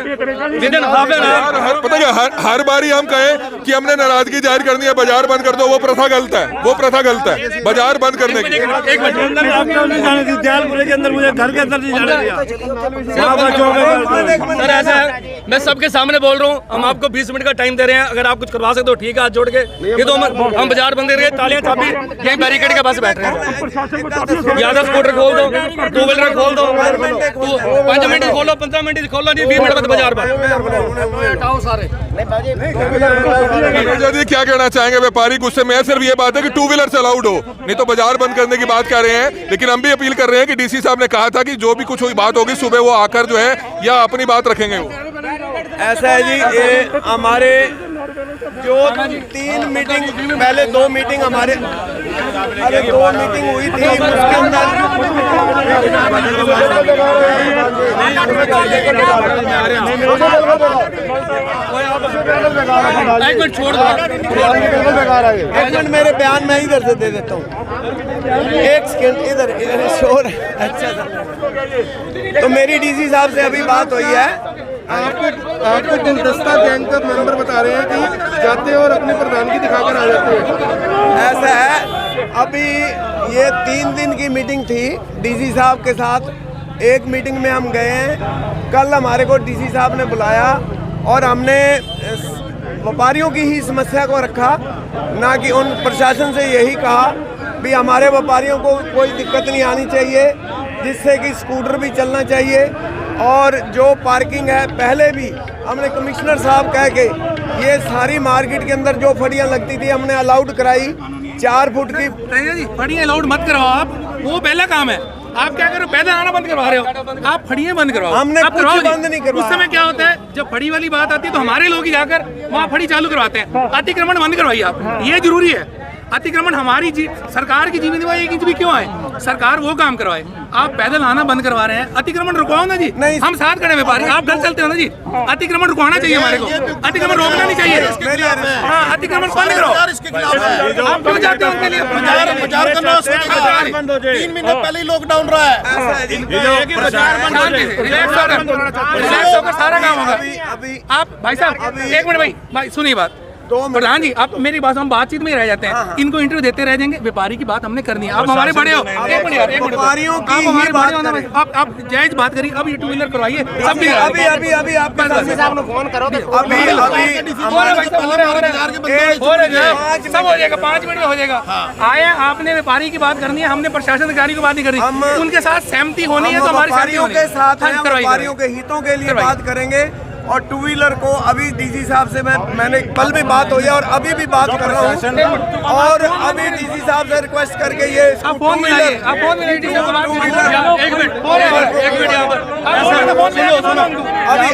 Speaker 3: पता है हर बारी हम कहें कि हमने नाराजगी जाहिर करनी है, बाजार बंद कर दो, वो प्रथा गलत है, वो प्रथा गलत है। है बाजार बंद करने की।
Speaker 12: दयालपुरे के अंदर, मुझे घर के अंदर नहीं जाने दिया। सर ऐसा है, मैं सबके सामने बोल रहा हूँ, हम आपको 20 मिनट का टाइम दे रहे हैं, अगर आप कुछ करवा सकते हो ठीक है, हाथ जोड़ के। ये तो हम बाजार बंद कर रहे हैं, तालियां चाबी यहीं बैरिकेड के पास बैठ रहे हैं। यादव स्कूटर खोल दो, 2 व्हीलर खोल दो, 5 मिनट खोलो, 15 मिनट खोलो, नहीं 20 मिनट बाद बाजार बंद। सारे
Speaker 3: जी क्या कहना चाहेंगे व्यापारी गुस्से में है? सिर्फ ये बात है कि 2 व्हीलर से अलाउड हो, नहीं तो बाजार बंद करने की बात कर रहे हैं। लेकिन हम भी अपील कर रहे हैं कि डीसी साहब ने कहा था कि जो भी कुछ हुई बात होगी सुबह वो आकर जो है या अपनी बात रखेंगे। वो
Speaker 1: ऐसा है जी, ये हमारे जो 3 मीटिंग पहले 2 मीटिंग हमारे 2 मीटिंग हुई थी, उसके अंदर एक मिनट मेरे बयान में इधर से दे देता हूँ, 1 सेकंड इधर शोर। अच्छा सर, तो मेरी डीसी साहब से अभी बात हुई है।
Speaker 2: आपको गुलदस्ता गैंग का मेंबर बता रहे हैं कि जाते हैं और अपनी प्रधानगी दिखाकर आ जाते हैं।
Speaker 1: ऐसा है, अभी ये 3 दिन की मीटिंग थी डीसी साहब के साथ। एक मीटिंग में हम गए हैं, कल हमारे को डीसी साहब ने बुलाया और हमने व्यापारियों की ही समस्या को रखा, ना कि उन प्रशासन से यही कहा भी हमारे व्यापारियों को कोई दिक्कत नहीं आनी चाहिए, जिससे कि स्कूटर भी चलना चाहिए। और जो पार्किंग है, पहले भी हमने कमिश्नर साहब कह के ये सारी मार्केट के अंदर जो फड़ियाँ लगती थी हमने अलाउड कराई 4 फुट की।
Speaker 5: जी फड़ियाँ अलाउड मत करवाओ आप, वो पहला काम है। आप क्या करो, पैदल आना बंद करवा रहे हो, आप फड़ियाँ बंद करवाओ।
Speaker 1: हमने कुछ बंद नहीं करवाया।
Speaker 5: उस समय क्या होता है, जब फड़ी वाली बात आती है तो हमारे लोग ही जाकर वहाँ फड़ी चालू करवाते हैं। अतिक्रमण बंद करवाइए आप, ये जरूरी है। अतिक्रमण हमारी सरकार की जिम्मेदारी है कि क्यों आए, सरकार वो काम करवाए। आप पैदल आना बंद करवा रहे हैं, अतिक्रमण रुकवाओ ना जी। नहीं, हम साथ खड़े व्यापारी, आप घर चलते हो ना जी। अतिक्रमण रुकवाना चाहिए हमारे को, अतिक्रमण रोकना नहीं चाहिए। हाँ, अतिक्रमण बंद करो। आप क्यों जाते हो उनके लिए?
Speaker 1: 3 महीने पहले ही लॉकडाउन रहा है।
Speaker 5: रिलैक्स होकर सारा काम होगा। आप भाई साहब 1 मिनट भाई सुनिए बात। प्रधान जी, आप मेरी बात, हम बातचीत में रह जाते हैं। इनको इंटरव्यू देते रह जाएंगे, व्यापारी की बात हमने करनी है। आप हमारे बड़े हो, एक मिनट, आप हमारे बड़े हो ना, आप जायज बात करिए। अब ये 2 व्हीलर करवाइए।
Speaker 1: अभी आप साहब ने फोन करो,
Speaker 5: सब हो जाएगा, 5 मिनट में हो जाएगा। आए आपने व्यापारी की बात करनी है, हमने प्रशासन अधिकारी की बात नहीं करनी। उनके साथ सहमति होनी है तो हमारी
Speaker 1: व्यापारियों के साथ व्यापारियों के हितों के लिए बात करेंगे। और 2 व्हीलर को अभी डीसी साहब से मैंने कल भी बात हुई है और अभी भी बात कर रहा हूँ। और अभी डीसी साहब से रिक्वेस्ट करके ये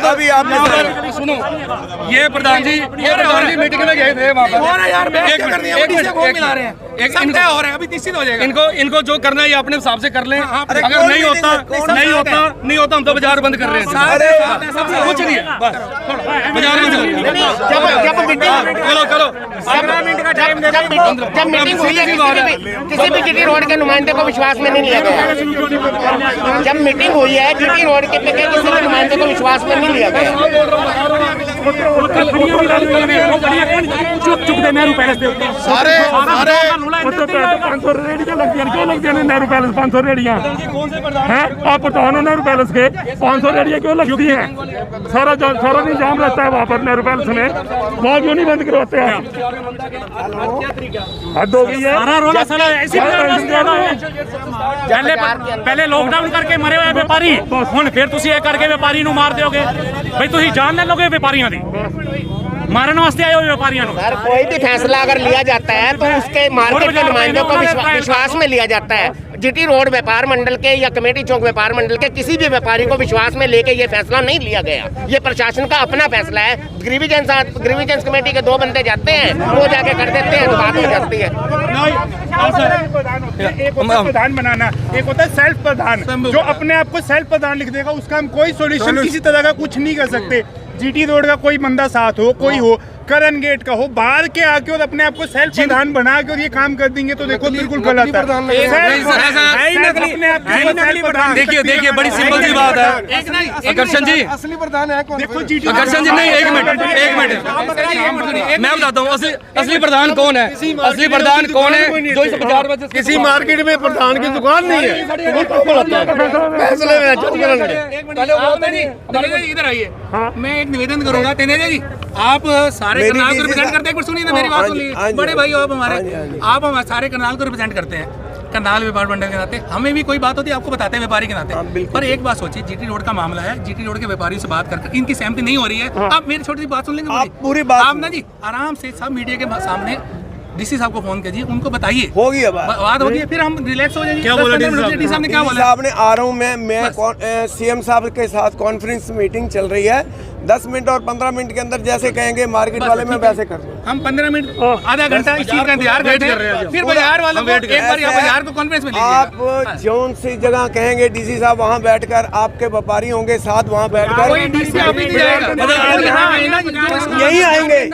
Speaker 1: अभी आप
Speaker 5: सुनो, ये प्रधान जी मीटिंग में गए थे वहाँ पर। अभी निश्चित हो जाएगा।
Speaker 12: इनको जो करना है ये अपने हिसाब से कर लें। अगर नहीं होता हम तो बाजार बंद कर रहे हैं। कुछ नहीं है, बस बाजार बंद कर रहे हैं।
Speaker 14: जब मीटिंग हुई है किसी भी जीटी रोड के नुमाइंदे को विश्वास में नहीं लिया गया। जब मीटिंग हुई है जीटी रोड के पे किसी भी नुमाइंदे को विश्वास में नहीं लिया गया।
Speaker 16: नेहरू पैलेस 500 रेडियाँ हैं, आप प्रधान नेहरू पैलेस के 500 रेडियाँ क्यों लगी हुई हैं? सारा दिन जाम रहता है वहाँ पर नेहरू पैलेस में, वहाँ क्यों नहीं बंद करवाते हैं? हद हो गई है।
Speaker 17: पहले लॉकडाउन करके मरे हुए व्यापारी, हुण फिर तुसी ये करके व्यापारी नूं मार दोगे। भाई तुसी जान ले लोगे व्यापारियों दी, मारने वास्ते आए हो व्यापारियों को।
Speaker 14: सर कोई भी फैसला अगर लिया जाता है तो उसके मार्केट के नुमाइंदों को विश्वास में लिया जाता है। जीटी रोड व्यापार मंडल के या कमेटी चौक व्यापार मंडल के किसी भी व्यापारी को विश्वास में लेके ये फैसला नहीं लिया गया। ये प्रशासन का अपना फैसला है। ग्रीविजेंस कमेटी के 2 बंदे जाते हैं, वो जाके कर देते हैं तो बात हो जाती है।
Speaker 11: एक होता है प्रधान बनाना, एक होता है सेल्फ प्रधान, जो अपने आप को सेल्फ प्रधान लिख देगा। उसका हम कोई सोल्यूशन किसी तरह का कुछ नहीं कर सकते। जीटी रोड का कोई बंदा साथ हो, कोई हो, करन गेट का हो, बाहर के आके और अपने आप को सेल्फ प्रधान बना के और ये काम कर देंगे तो देखो बिल्कुल गलत है।
Speaker 12: देखिए बड़ी सिंपल सी बात है आकर्षण जी,
Speaker 11: असली प्रधान है कौन? देखो
Speaker 12: आकर्षण जी नहीं, एक मिनट मैं बताता हूँ असली प्रधान कौन है। असली प्रधान कौन है जो इस बाजार में
Speaker 11: किसी मार्केट में प्रधान की दुकान नहीं है।
Speaker 5: इधर आइए, मैं एक निवेदन करूंगा तेनेजा जी, आप सारे करनाल को रिप्रेजेंट करते हैं। एक मिनट सुनिए ना मेरी बात सुनिए, बड़े भाई आप हमारे सारे करनाल को रिप्रेजेंट करते हैं, करनाल व्यापार मंडल के नाते। हमें भी कोई बात होती है आपको बताते हैं व्यापारी के नाते। पर एक बात सोचिए, जीटी रोड का मामला है, जीटी रोड के व्यापारियों से बात करके इनकी सहमति नहीं हो रही है। आप मेरी छोटी सी बात सुन लेंगे, पूरी बात आप ना जी आराम से सब मीडिया के सामने डीसी साहब को फोन कीजिए, उनको बताइए होगी बात होगी, फिर हम रिलैक्स हो जाएंगे। क्या बोला डीसी साहब ने? क्या बोला
Speaker 18: साहब ने? आ रहा हूँ मैं सीएम साहब के साथ कॉन्फ्रेंस मीटिंग चल रही है, 10 मिनट और 15 मिनट के अंदर जैसे कहेंगे मार्केट वाले में वैसे कर दूँ।
Speaker 5: हम 15 मिनट आधा घंटा इस चीज का इंतजार कर रहे हैं, फिर बाजार वालों को एक बार बाजार को कॉन्फ्रेंस में लीजिए।
Speaker 18: आप जौन सी जगह कहेंगे डीसी साहब वहाँ बैठकर आपके व्यापारी होंगे साथ वहाँ बैठकर यही आएंगे,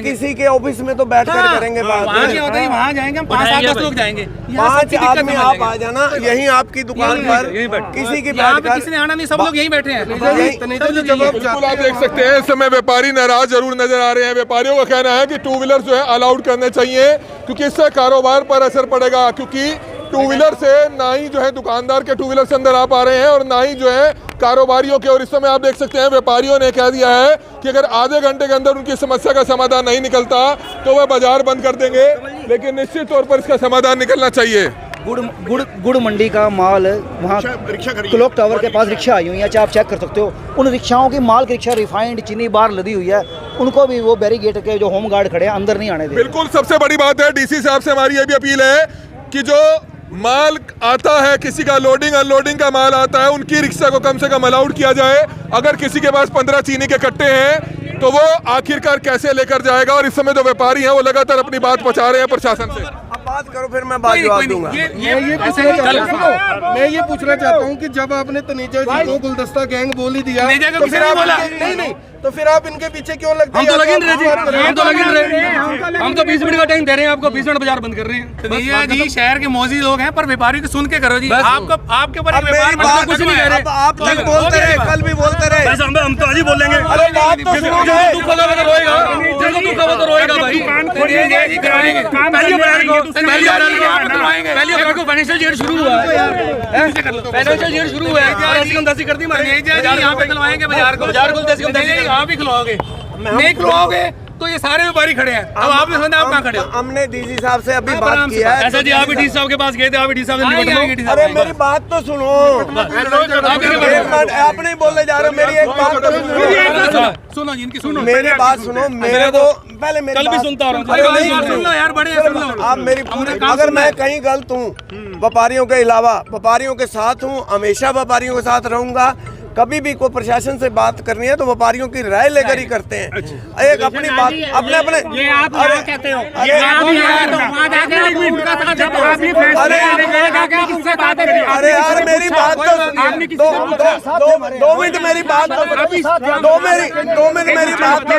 Speaker 18: किसी के ऑफिस में तो बैठकर करेंगे बात।
Speaker 5: वहाँ जाएंगे हम 5-7 लोग जाएंगे,
Speaker 18: 5 आदमी आप आ जाना यहीं आपकी दुकान पर, किसी की
Speaker 5: किसी ने आना नहीं, सब लोग यहीं बैठे हैं।
Speaker 3: बिल्कुल आप देख सकते हैं इस समय व्यापारी नाराज जरूर नजर आ रहे हैं। व्यापारियों का कहना है कि 2 व्हीलर जो है अलाउड करने चाहिए क्योंकि इससे कारोबार पर असर पड़ेगा, क्योंकि 2 व्हीलर से ना ही जो है दुकानदार के 2 व्हीलर से अंदर आ पा रहे हैं और ना ही जो है कारोबारियों के। और इस समय आप देख सकते हैं व्यापारियों ने कह दिया है कि अगर आधे घंटे के अंदर उनकी समस्या का समाधान नहीं निकलता तो वह बाजार बंद कर देंगे, लेकिन निश्चित तौर पर इसका समाधान निकलना चाहिए।
Speaker 15: गुड़ मंडी का माल वहाँ क्लॉक टावर के पास रिक्शा आई हुई है, आप चेक कर सकते हो। उन रिक्शाओं की माल की रिक्शा रिफाइंड चीनी बार लदी हुई है, उनको भी वो बैरिकेड के जो होम गार्ड खड़े हैं अंदर नहीं आने देंगे।
Speaker 3: बिल्कुल सबसे बड़ी बात है, डीसी साहब से हमारी ये भी अपील है कि जो माल आता है, किसी का लोडिंग अनलोडिंग का माल आता है, उनकी रिक्शा को कम से कम अलाउड किया जाए। अगर किसी के पास 15 चीनी के कट्टे हैं तो वो आखिरकार कैसे लेकर जाएगा। और इस समय जो व्यापारी हैं वो लगातार अपनी बात पहुंचा रहे हैं प्रशासन से।
Speaker 18: अब बात करो फिर मैं बात जवाब दूंगा। मैं ये पूछना चाहता हूँ कि जब आपने तनेजा जी को गुलदस्ता गैंग बोल ही दिया तो फिर आप नहीं तो फिर आप इनके पीछे क्यों लगते हैं?
Speaker 12: हम तो लगे रहे, हम तो 20 मिनट का टाइम दे रहे हैं आपको, 20 मिनट बाजार बंद कर रहे हैं।
Speaker 5: तनेजा जी शहर के मौजी लोग हैं, पर व्यापारी को सुन के करो जी। आपको आपके ऊपर व्यापार
Speaker 18: कुछ नहीं कह रहे, आप बोलते रहे, कल भी बोलते रहे,
Speaker 16: हम तो आज ही बोलेंगे।
Speaker 18: अरे बात तो सुनो,
Speaker 12: पहली अप्रैल को फाइनेंशियल ईयर शुरू हुआ है, फाइनेंशियल ईयर शुरू हुआ है, ऐसी कमदासी कर दी
Speaker 5: यहाँ पे खुलवाएंगे बाजार को, आप ही खुलवाओगे, नहीं खुलवाओगे तो ये सारे व्यापारी खड़े हैं। अब आपने सुना आप कहाँ खड़े हो?
Speaker 18: हमने डीसी साहब से अभी बात किया है।
Speaker 12: ऐसा जी आप भी डीसी साहब के पास गए थे, आप भी डीसी साहब से
Speaker 18: अरे मेरी बात तो सुनो, आप नहीं बोलने जा रहे, मेरी एक बात तो
Speaker 5: सुनो जी, इनकी सुनो,
Speaker 18: मेरी बात सुनो। मेरे को पहले मेरी
Speaker 12: कल भी सुनता रहा हूँ
Speaker 5: सुन लो यार, बड़े सुन लो
Speaker 18: आप मेरी पूरी। अगर मैं कहीं गलत हूँ व्यापारियों के अलावा, व्यापारियों के साथ हूँ, हमेशा व्यापारियों के साथ रहूंगा। कभी भी कोई प्रशासन से बात करनी है तो व्यापारियों की राय लेकर ही करते हैं। एक अपनी बात अपने अपने
Speaker 17: ये आप कहते हो,
Speaker 18: अरे यार मेरी बात तो 2 मिनट मेरी बात तो 2 मिनट मेरी बात तो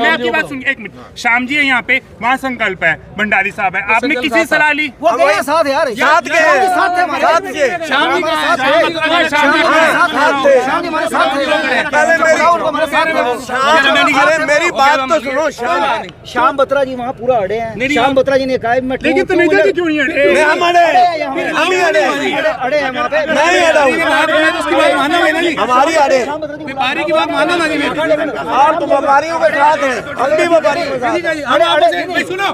Speaker 17: आपकी बात सुनिए। 1 मिनट, शाम जी है यहाँ पे, वहाँ संकल्प है, भंडारी साहब है, आपने किसी सलाह ली?
Speaker 15: वो साथ यार,
Speaker 18: साथ के अरे मेरी बात तो सुनो।
Speaker 15: श्याम बत्रा जी वहाँ पूरा अड़े हैं, श्याम बत्रा जी ने कहा मैं
Speaker 17: लेकिन तनेजा जी क्यों नहीं अड़े?
Speaker 18: हम अड़े हैं वहाँ पे, नहीं अड़ा हूँ, हमारी अड़े।
Speaker 5: व्यापारी की बात मानो ना जी,
Speaker 18: आप तो व्यापारियों के साथ हैं, हम भी व्यापारियों के साथ।
Speaker 5: सुनो,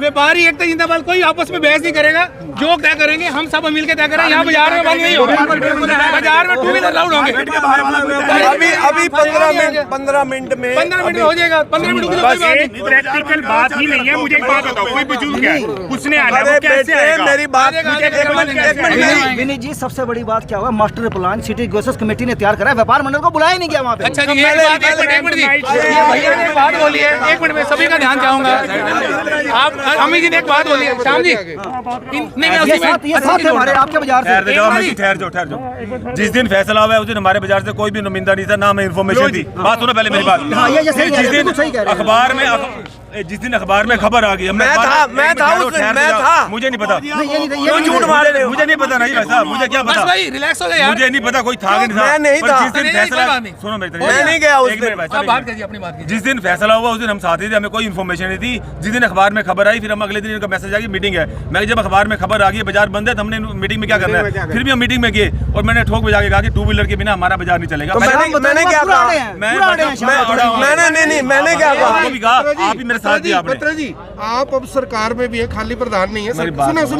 Speaker 5: व्यापारी एक जिंदाबाद, कोई आपस में बहस नहीं करेगा, जो तय करेंगे हम सब मिलकर तय करेंगे। यहाँ बाजार में बंद नहीं होगा, बाजार में 2 व्हीलर अलाउड होंगे।
Speaker 18: अभी 15 मिनट में
Speaker 5: हो जाएगा, 15 मिनट
Speaker 17: प्रैक्टिकल बात ही नहीं है। मुझे एक बात बताओ, कोई बुजुर्ग है, उसने आना है, वो कैसे आएगा?
Speaker 18: मेरी बात
Speaker 15: विनीत जी, सबसे बड़ी बात क्या हुआ, master plan city grocers committee ने तैयार करा है, व्यापार मंडल को बुलाया नहीं गया वहाँ पे।
Speaker 5: अच्छा जी, एक मिनट भैया ने बात बोली है, 1 मिनट में सभी का ध्यान चाहूंगा। आप अमित जी ने एक बात बोली है, श्याम जी,
Speaker 15: ये साथ है हमारे आपके बाजार से।
Speaker 16: ठहर जाओ,
Speaker 19: जिस दिन फैसला हुआ है उस दिन हमारे बाजार से कोई भी नुमाइंदा नहीं था, ना हमें इन्फॉर्मेशन थी। बात सुनो पहले मेरी बात। जिस दिन अखबार में खबर आ गई, मैं था, मुझे नहीं पता, क्यों झूठ मारे रहे हो? मुझे नहीं पता, नहीं भाई साहब, मुझे क्या पता,
Speaker 5: रिलैक्स हो यार,
Speaker 19: मुझे नहीं पता, कोई था कि
Speaker 18: मैं नहीं था।
Speaker 19: जिस दिन फैसला, सुनो मेरी,
Speaker 18: मैं नहीं गया उस दिन।
Speaker 19: जिस दिन फैसला हुआ उस दिन हम साथ ही थे, हमें कोई इन्फॉर्मेशन नहीं थी। जिस दिन अखबार में खबर आई, फिर हम अगले दिन इनका मैसेज आ गया मीटिंग है। मैं जब अखबार में खबर आ गई बाजार बंद है तो हमने मीटिंग में क्या करना है, फिर भी हम मीटिंग में गए और मैंने ठोक बजा के कहा कि 2 व्हीलर के बिना हमारा बाजार नहीं चलेगा।
Speaker 18: मैंने क्या कहा? मैंने क्या कहा?
Speaker 19: आप ही मेरे साथ दिया आपने।
Speaker 20: जी आप अब सरकार में भी है, खाली प्रधान नहीं है।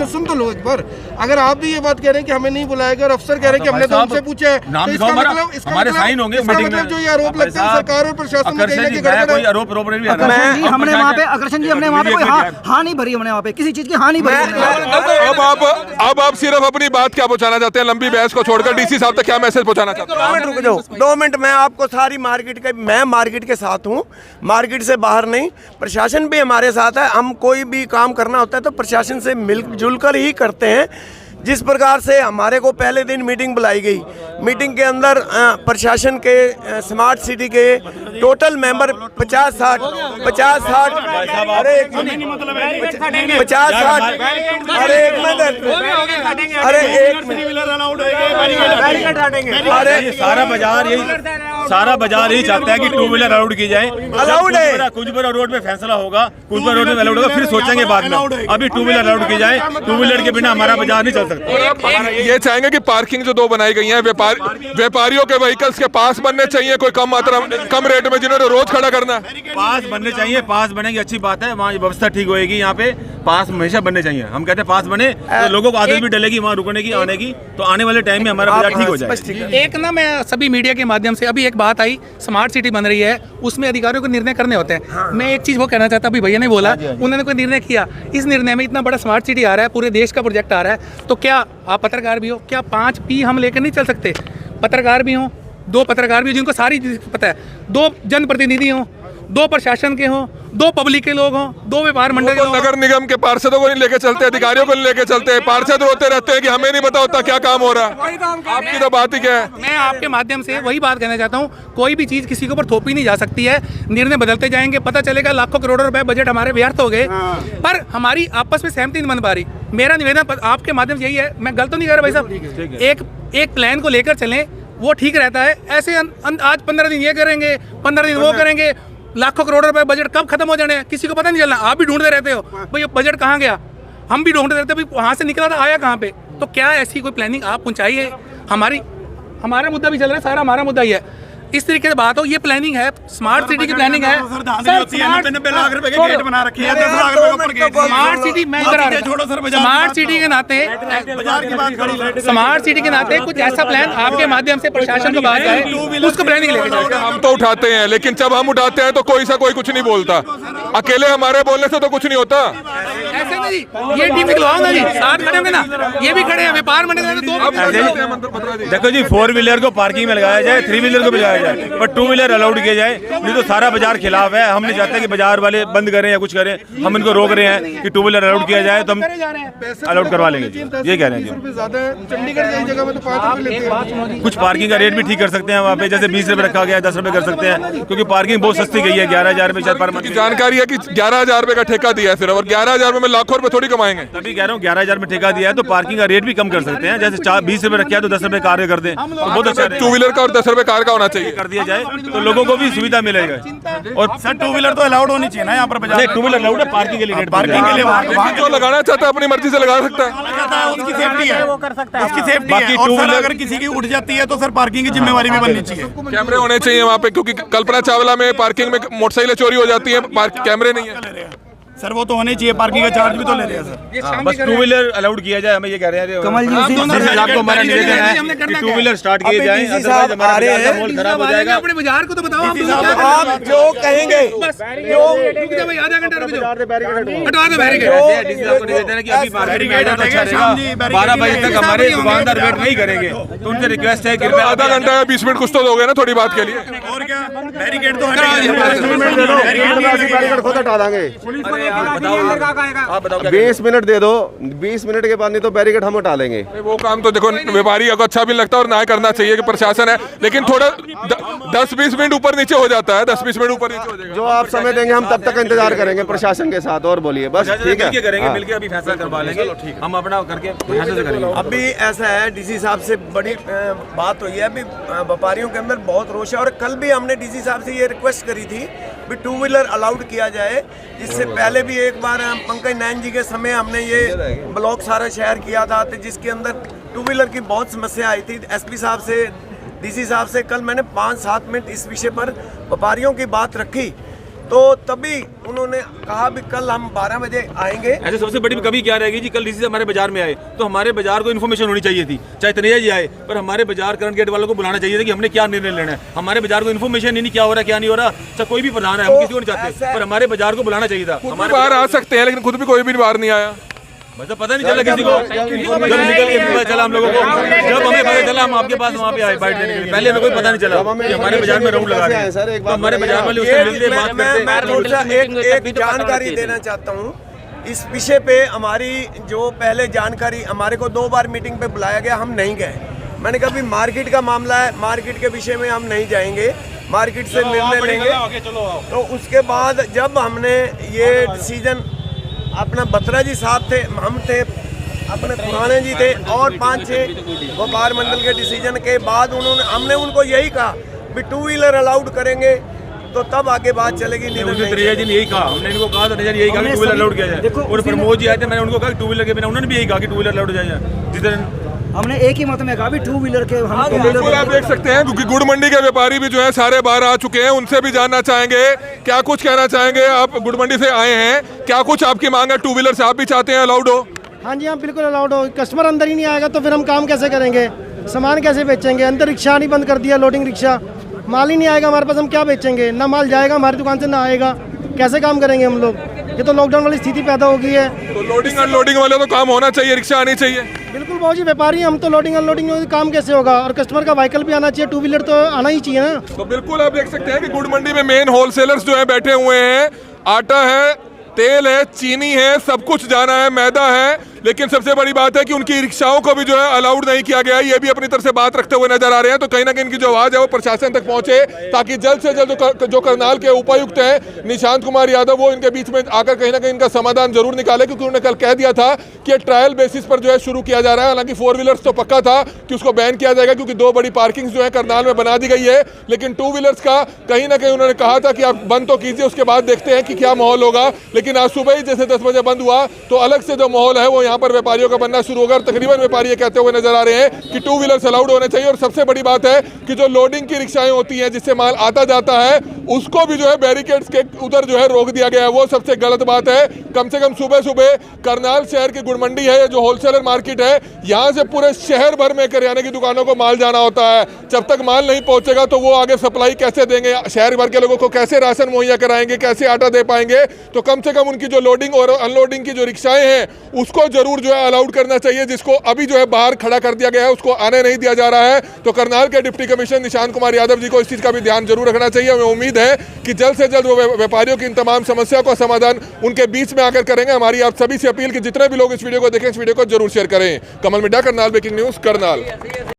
Speaker 20: सुन तो लो एक बार। अगर आप भी ये बात कह रहे हैं कि हमें नहीं बुलाएगा और अफसर कह रहे हैं कि हमने तो उनसे पूछा है, तो इसका मतलब
Speaker 19: हमारे साइन होंगे मीटिंग में।
Speaker 20: जो ये आरोप लगता है सरकार और प्रशासन ने
Speaker 19: कोई आरोप नहीं भी
Speaker 15: हमने वहाँ पे आकर्षण जी, हमने वहाँ पे कोई हाँ नहीं भरी, हमने वहाँ पे किसी चीज की हाँ नहीं भरी।
Speaker 3: अब आप सिर्फ अपनी बात क्या पहुंचाना चाहते हैं? लंबी बहस को छोड़कर डीसी साहब तक क्या मैसेज पहुंचाना चाहते हैं?
Speaker 18: 2 मिनट रुक जाओ, 2 मिनट। मैं आपको सारी मार्केट के, मैं मार्केट के साथ हूँ, मार्केट से बाहर नहीं। प्रशासन भी हमारे साथ है। हम कोई भी काम करना होता है तो प्रशासन से मिलजुल कर ही करते हैं। जिस प्रकार से हमारे को पहले दिन मीटिंग बुलाई गई, मीटिंग के अंदर प्रशासन के, स्मार्ट सिटी के टोटल मेंबर 50-60 अरे 50-60 अरे
Speaker 19: सारा बाजार यही चाहता है कि 2 व्हीलर अलाउड की जाए।
Speaker 18: अलाउड है,
Speaker 19: कुंजबरा रोड में फैसला होगा, कुंजबरा रोड में अलाउड होगा, फिर सोचेंगे बाद में। अभी 2 व्हीलर अलाउड की जाए, 2 व्हीलर के बिना हमारा बाजार नहीं चल सकता।
Speaker 3: ये चाहेंगे कि पार्किंग जो 2 बनाई गई है व्यापारियों के व्हीकल्स के पास बनने चाहिए, कोई कम रेट में जिन्होंने रोज खड़ा करना है।
Speaker 19: पास बनने चाहिए, पास बनेंगे अच्छी बात है, वहाँ व्यवस्था ठीक होएगी। यहाँ पे पास हमेशा बनने चाहिए। हम कहते हैं पास बने तो लोगों को आदत भी डलेगी वहाँ रुकने की, आने की, तो आने वाले टाइम में हमारा बाजार ठीक हो जाएगा।
Speaker 5: एक ना मैं सभी मीडिया के माध्यम से अभी एक बात आई, स्मार्ट सिटी बन रही है, उसमें अधिकारियों को निर्णय करने होते हैं। मैं एक चीज वो कहना चाहता, अभी भैया ने बोला उन्होंने कोई निर्णय किया, इस निर्णय में इतना बड़ा स्मार्ट सिटी आ रहा है, पूरे देश का प्रोजेक्ट आ रहा है, तो क्या आप पत्रकार भी हो, क्या 5 P हम लेकर नहीं चल सकते? पत्रकार भी हो, 2 पत्रकार भी हो जिनको सारी चीज पता है, 2 जनप्रतिनिधि हो, 2 प्रशासन के हों, 2 पब्लिक के लोग हों, 2 व्यापार मंडल के लोग।
Speaker 3: नगर निगम के पार्षदों को नहीं लेके चलते, अधिकारियों को नहीं लेके चलते, पार्षद रोते रहते हैं कि हमें नहीं पता होता क्या काम हो रहा है। आपकी तो बात ही क्या है?
Speaker 5: मैं आपके माध्यम से वही बात कहना चाहता हूँ, कोई भी चीज किसी के ऊपर थोपी नहीं जा सकती है। निर्णय बदलते जाएंगे, पता चलेगा लाखों करोड़ों रुपए बजट हमारे व्यर्थ हो गए, पर हमारी आपस में सहमति नहीं बन पा रही। मेरा निवेदन आपके माध्यम से यही है, मैं गलत तो नहीं कर रहा भाई साहब, एक प्लान को लेकर चलें, वो ठीक रहता है। ऐसे आज 15 दिन ये करेंगे, 15 दिन वो करेंगे, लाखों करोड़ रुपए बजट कब खत्म हो जाने हैं किसी को पता नहीं चलना। आप भी ढूंढते रहते हो भाई बजट कहाँ गया, हम भी ढूंढते रहते हैं वहाँ से निकला था, आया कहाँ पे। तो क्या ऐसी कोई प्लानिंग आप पहुँचाइए? हमारा मुद्दा भी चल रहा है, सारा हमारा मुद्दा ही है। इस तरीके से बात हो, ये प्लानिंग है, स्मार्ट सिटी की प्लानिंग है। स्मार्ट सिटी में स्मार्ट सिटी के नाते कुछ ऐसा प्लान आपके माध्यम से प्रशासन को बात आए, उसको प्लानिंग लेके जाए।
Speaker 3: हम तो उठाते हैं, लेकिन जब हम उठाते हैं तो कोई कुछ नहीं बोलता। अकेले हमारे बोलने से तो कुछ नहीं होता।
Speaker 5: ऐसे नहीं, ये टीम निकलवाओ ना जी, साथ खड़े होंगे ना, ये भी खड़े हैं, व्यापार मंडल।
Speaker 19: देखो जी, 4 व्हीलर को पार्किंग में लगाया जाए, 3 व्हीलर को भी लगाया जाए, पर 2 व्हीलर अलाउड किया जाए। नहीं तो सारा बाजार खिलाफ है। हम नहीं चाहते कि बाजार वाले बंद करें या कुछ करें, हम इनको रोक रहे हैं कि 2 व्हीलर अलाउड किया जाए तो हम अलाउड करवा लेंगे। ये कह रहे हैं। कुछ पार्किंग का रेट भी ठीक कर सकते हैं वहाँ पे, जैसे 20 रुपये रखा गया 10 रुपये कर सकते हैं, क्योंकि पार्किंग बहुत सस्ती गई है, 11,000 में शायद पर मंथ।
Speaker 3: जानकारी है कि 11,000 रुपये का ठेका दिया है सिर्फ, और 11,000 में लाखों रुपए थोड़ी कमाएंगे।
Speaker 19: तभी कह रहा हूँ 11,000 में ठेका दिया है तो पार्किंग का रेट भी कम कर सकते हैं। जैसे 20 रुपये रखा है तो 10 रुपये कार कर दें, तो बहुत अच्छा।
Speaker 3: 2 व्हीलर का और 10 रुपये कार का होना चाहिए,
Speaker 19: कर दिया जाए तो लोगों को भी सुविधा मिलेगा। और सर 2 व्हीलर तो अलाउड होनी चाहिए ना यहाँ पर बाजार। 2 व्हीलर अलाउड है, पार्किंग के लिए
Speaker 18: पार्किंग के लिए
Speaker 3: जो लगाना चाहता है अपनी मर्जी से लगा सकता है,
Speaker 18: उसकी सेफ्टी है, उसकी सेफ्टी है। और सर अगर किसी की उठ जाती है तो सर पार्किंग की जिम्मेवारी भी बननी चाहिए।
Speaker 3: कैमरे होने चाहिए वहाँ पे, क्योंकि कल्पना चावला में पार्किंग में मोटरसाइकिलें चोरी हो जाती है, कैमरे नहीं है।
Speaker 18: सर वो तो होने चाहिए, पार्किंग का चार्ज भी तो ले रहे हैं सर।
Speaker 19: बस 2 व्हीलर अलाउड किया जाए, हमें ये कह रहे हैं।
Speaker 15: कमल जी
Speaker 19: आपको हमारा निवेदन है कि 2 व्हीलर स्टार्ट किए जाए, अदरवाइज हमारा बाजार का माहौल खराब हो जाएगा।
Speaker 5: अपने बाजार को तो बताओ,
Speaker 18: आप जो कहेंगे,
Speaker 5: आधा घंटा रुक जाओ, हटवा दो बैरिकेड।
Speaker 19: आपको निवेदन है कि अभी मार्केट में आ जाए तो अच्छा रहेगा। 12 बजे तक हमारे दुकानदार वेट नहीं करेंगे, तो उनसे रिक्वेस्ट है कृपया
Speaker 3: आधा घंटा या 20 मिनट कुछ तो दोगे ना थोड़ी बात के लिए।
Speaker 18: और क्या बैरिकेड तो हटा देंगे, खुद हटा देंगे।
Speaker 19: आप बताओ
Speaker 21: 20 मिनट दे दो, 20 मिनट के बाद नहीं तो बैरिकेड हम उठा लेंगे।
Speaker 3: वो काम तो देखो व्यापारी को अच्छा भी लगता है और ना करना चाहिए कि प्रशासन है, लेकिन थोड़ा 10-20 मिनट ऊपर नीचे हो जाता है, 10-20 मिनट ऊपर नीचे हो जाएगा।
Speaker 21: जो आप समय देंगे हम तब तक इंतजार करेंगे प्रशासन के साथ। और बोलिए बस, ठीक है,
Speaker 19: करेंगे मिलके अभी फैसला करवा लेंगे, हम अपना करके फैसला से करेंगे।
Speaker 18: अभी ऐसा है, डीसी साहब से बड़ी बात हुई है, अभी व्यापारियों के अंदर बहुत रोष है। और कल भी हमने डीसी साहब से ये रिक्वेस्ट करी थी भी 2 व्हीलर अलाउड किया जाए। इससे पहले भी एक बार पंकज नैन जी के समय हमने ये ब्लॉक सारा शहर किया था, तो जिसके अंदर 2 व्हीलर की बहुत समस्या आई थी। एसपी साहब से, डीसी साहब से कल मैंने 5-7 मिनट इस विषय पर व्यापारियों की बात रखी, तो तभी उन्होंने कहा भी कल हम 12 बजे आएंगे।
Speaker 19: ऐसे सबसे बड़ी कमी क्या रहेगी जी, कल डीसी हमारे बाजार में आए तो हमारे बाजार को इन्फॉर्मेशन होनी चाहिए थी, चाहे तनेजा जी आए, पर हमारे बाजार करंट गेट वालों को बुलाना चाहिए था कि हमने क्या निर्णय लेना है। हमारे बाजार को इन्फॉर्मेशन ही नहीं क्या हो रहा क्या नहीं हो रहा, चाहे कोई भी प्रधान है, हम किसी को नहीं चाहते, पर हमारे बाजार को बुलाना चाहिए था।
Speaker 3: हमारे बाहर आ सकते हैं लेकिन खुद भी कोई भी बाहर नहीं आया,
Speaker 19: मतलब पता नहीं चला किसी को, जब निकल के पता चला हम लोगों को, जब हमें पता चला हम आपके पास वहाँ पे आए बाइट देने के लिए, पहले हमें कोई पता नहीं चला कि हमारे बाजार में राउंड लगा रहे हैं, तो हमारे बाजार वाले उससे मिलते बात करते।
Speaker 18: मैं थोड़ा एक जानकारी देना चाहता हूँ इस विषय पे। हमारी जो पहले जानकारी, हमारे को 2 बार मीटिंग पे बुलाया गया, हम नहीं गए। मैंने कहा भी मार्केट का मामला है, मार्केट के विषय में हम नहीं जाएंगे, मार्केट से निर्णय लेंगे। तो उसके बाद जब हमने ये डिसीजन, अपना बत्रा जी साहब थे, हम थे, अपने पुराने जी थे और 5-6 व्यापार मंडल के डिसीजन के बाद हमने उनको यही कहा भी 2 व्हीलर अलाउड करेंगे तो तब आगे बात चलेगी।
Speaker 19: तनेजा जी ने यही कहा, हमने इनको कहा, तनेजा जी यही कहा कि 2 व्हीलर अलाउड किया जाए, और प्रमोद जी आए थे, मैंने उनको कहा कि 2 व्हीलर के बिना, उन्होंने भी यही कहा कि 2 व्हीलर अलाउड किया जाए। जिस दिन
Speaker 15: हमने एक ही मत में कहा भी 2 व्हीलर के हम
Speaker 3: बिल्कुल आप देख सकते हैं, क्योंकि गुड़ मंडी के व्यापारी भी जो है सारे बाहर आ चुके हैं, उनसे भी जानना चाहेंगे क्या कुछ कहना चाहेंगे। आप गुड़ मंडी से आए हैं, क्या कुछ आपकी मांग है? 2 व्हीलर से आप भी चाहते हैं अलाउड हो?
Speaker 22: हाँ जी, हाँ बिल्कुल अलाउड हो। कस्टमर अंदर ही नहीं आएगा तो फिर हम काम कैसे करेंगे, सामान कैसे बेचेंगे? अंदर रिक्शा नहीं बंद कर दिया, लोडिंग रिक्शा, माल ही नहीं आएगा हमारे पास, हम क्या बेचेंगे? ना माल जाएगा हमारी दुकान से, ना आएगा, कैसे काम करेंगे हम लोग? ये तो लॉकडाउन वाली स्थिति पैदा हो गई है।
Speaker 3: तो लोडिंग अनलोडिंग वाले तो काम होना चाहिए, रिक्शा आनी चाहिए।
Speaker 22: बिल्कुल बाबू जी, व्यापारी हम तो लोडिंग अनलोडिंग में काम कैसे होगा? और कस्टमर का व्हीकल भी आना चाहिए, 2 व्हीलर तो आना ही चाहिए ना।
Speaker 3: तो बिल्कुल आप देख सकते हैं कि गुड़ मंडी में मेन होलसेलर्स जो है बैठे हुए हैं, आटा है, तेल है, चीनी है, सब कुछ जाना है, मैदा है, लेकिन सबसे बड़ी बात है कि उनकी रिक्शाओं को भी जो है अलाउड नहीं किया गया है। ये भी अपनी तरफ से बात रखते हुए नजर आ रहे हैं। तो कहीं ना कहीं इनकी जो आवाज़ है वो प्रशासन तक पहुंचे, ताकि जल्द से जल्द जो करनाल के उपायुक्त हैं निशांत कुमार यादव, वो इनके बीच में आकर कहीं ना कहीं इनका समाधान जरूर निकाले, क्योंकि उन्होंने कल कह दिया था कि ट्रायल बेसिस पर जो है शुरू किया जा रहा है। हालांकि 4 व्हीलर्स तो पक्का था कि उसको बैन किया जाएगा, क्योंकि 2 बड़ी पार्किंग जो है करनाल में बना दी गई है, लेकिन 2 व्हीलर्स का कहीं ना कहीं उन्होंने कहा था कि आप बंद तो कीजिए, उसके बाद देखते हैं कि क्या माहौल होगा। लेकिन आज सुबह ही जैसे 10 बजे बंद हुआ तो अलग से जो माहौल है वो यहाँ पर व्यापारियों का बनना शुरू होगा। तकरीबन व्यापारी ये कहते हुए नजर आ रहे हैं कि 2 व्हीलर्स अलाउड होने चाहिए। और सबसे बड़ी बात है कि जो लोडिंग की रिक्शाएं होती हैं, जिससे माल आता जाता है, उसको भी जो है बैरिकेड्स के उधर जो है रोक दिया गया है, वो सबसे गलत बात है। कम से कम सुबह सुबह करनाल शहर की गुड़ मंडी है, जो होलसेलर मार्केट है, यहाँ से पूरे शहर भर में करियाने की दुकानों को माल जाना होता है। जब तक माल नहीं पहुंचेगा तो वो आगे सप्लाई कैसे देंगे, शहर भर के लोगों को कैसे राशन मुहैया कराएंगे, कैसे आटा दे पाएंगे? तो कम से कम उनकी जो लोडिंग और अनलोडिंग की जो रिक्शाएं हैं उसको जरूर जो है अलाउड करना चाहिए, जिसको अभी जो है बाहर खड़ा कर दिया गया है, उसको आने नहीं दिया जा रहा है। तो करनाल के डिप्टी कमिश्नर निशांत कुमार यादव जी को इस चीज़ का भी ध्यान जरूर रखना चाहिए। हमें उम्मीद है कि जल्द से जल्द वो व्यापारियों की इन तमाम समस्या का समाधान उनके बीच में आकर करेंगे। हमारी आप सभी से अपील कि जितने भी लोग इस वीडियो को देखें, इस वीडियो को जरूर शेयर करें। कमल मिड्डा, करनाल ब्रेकिंग न्यूज़, करनाल।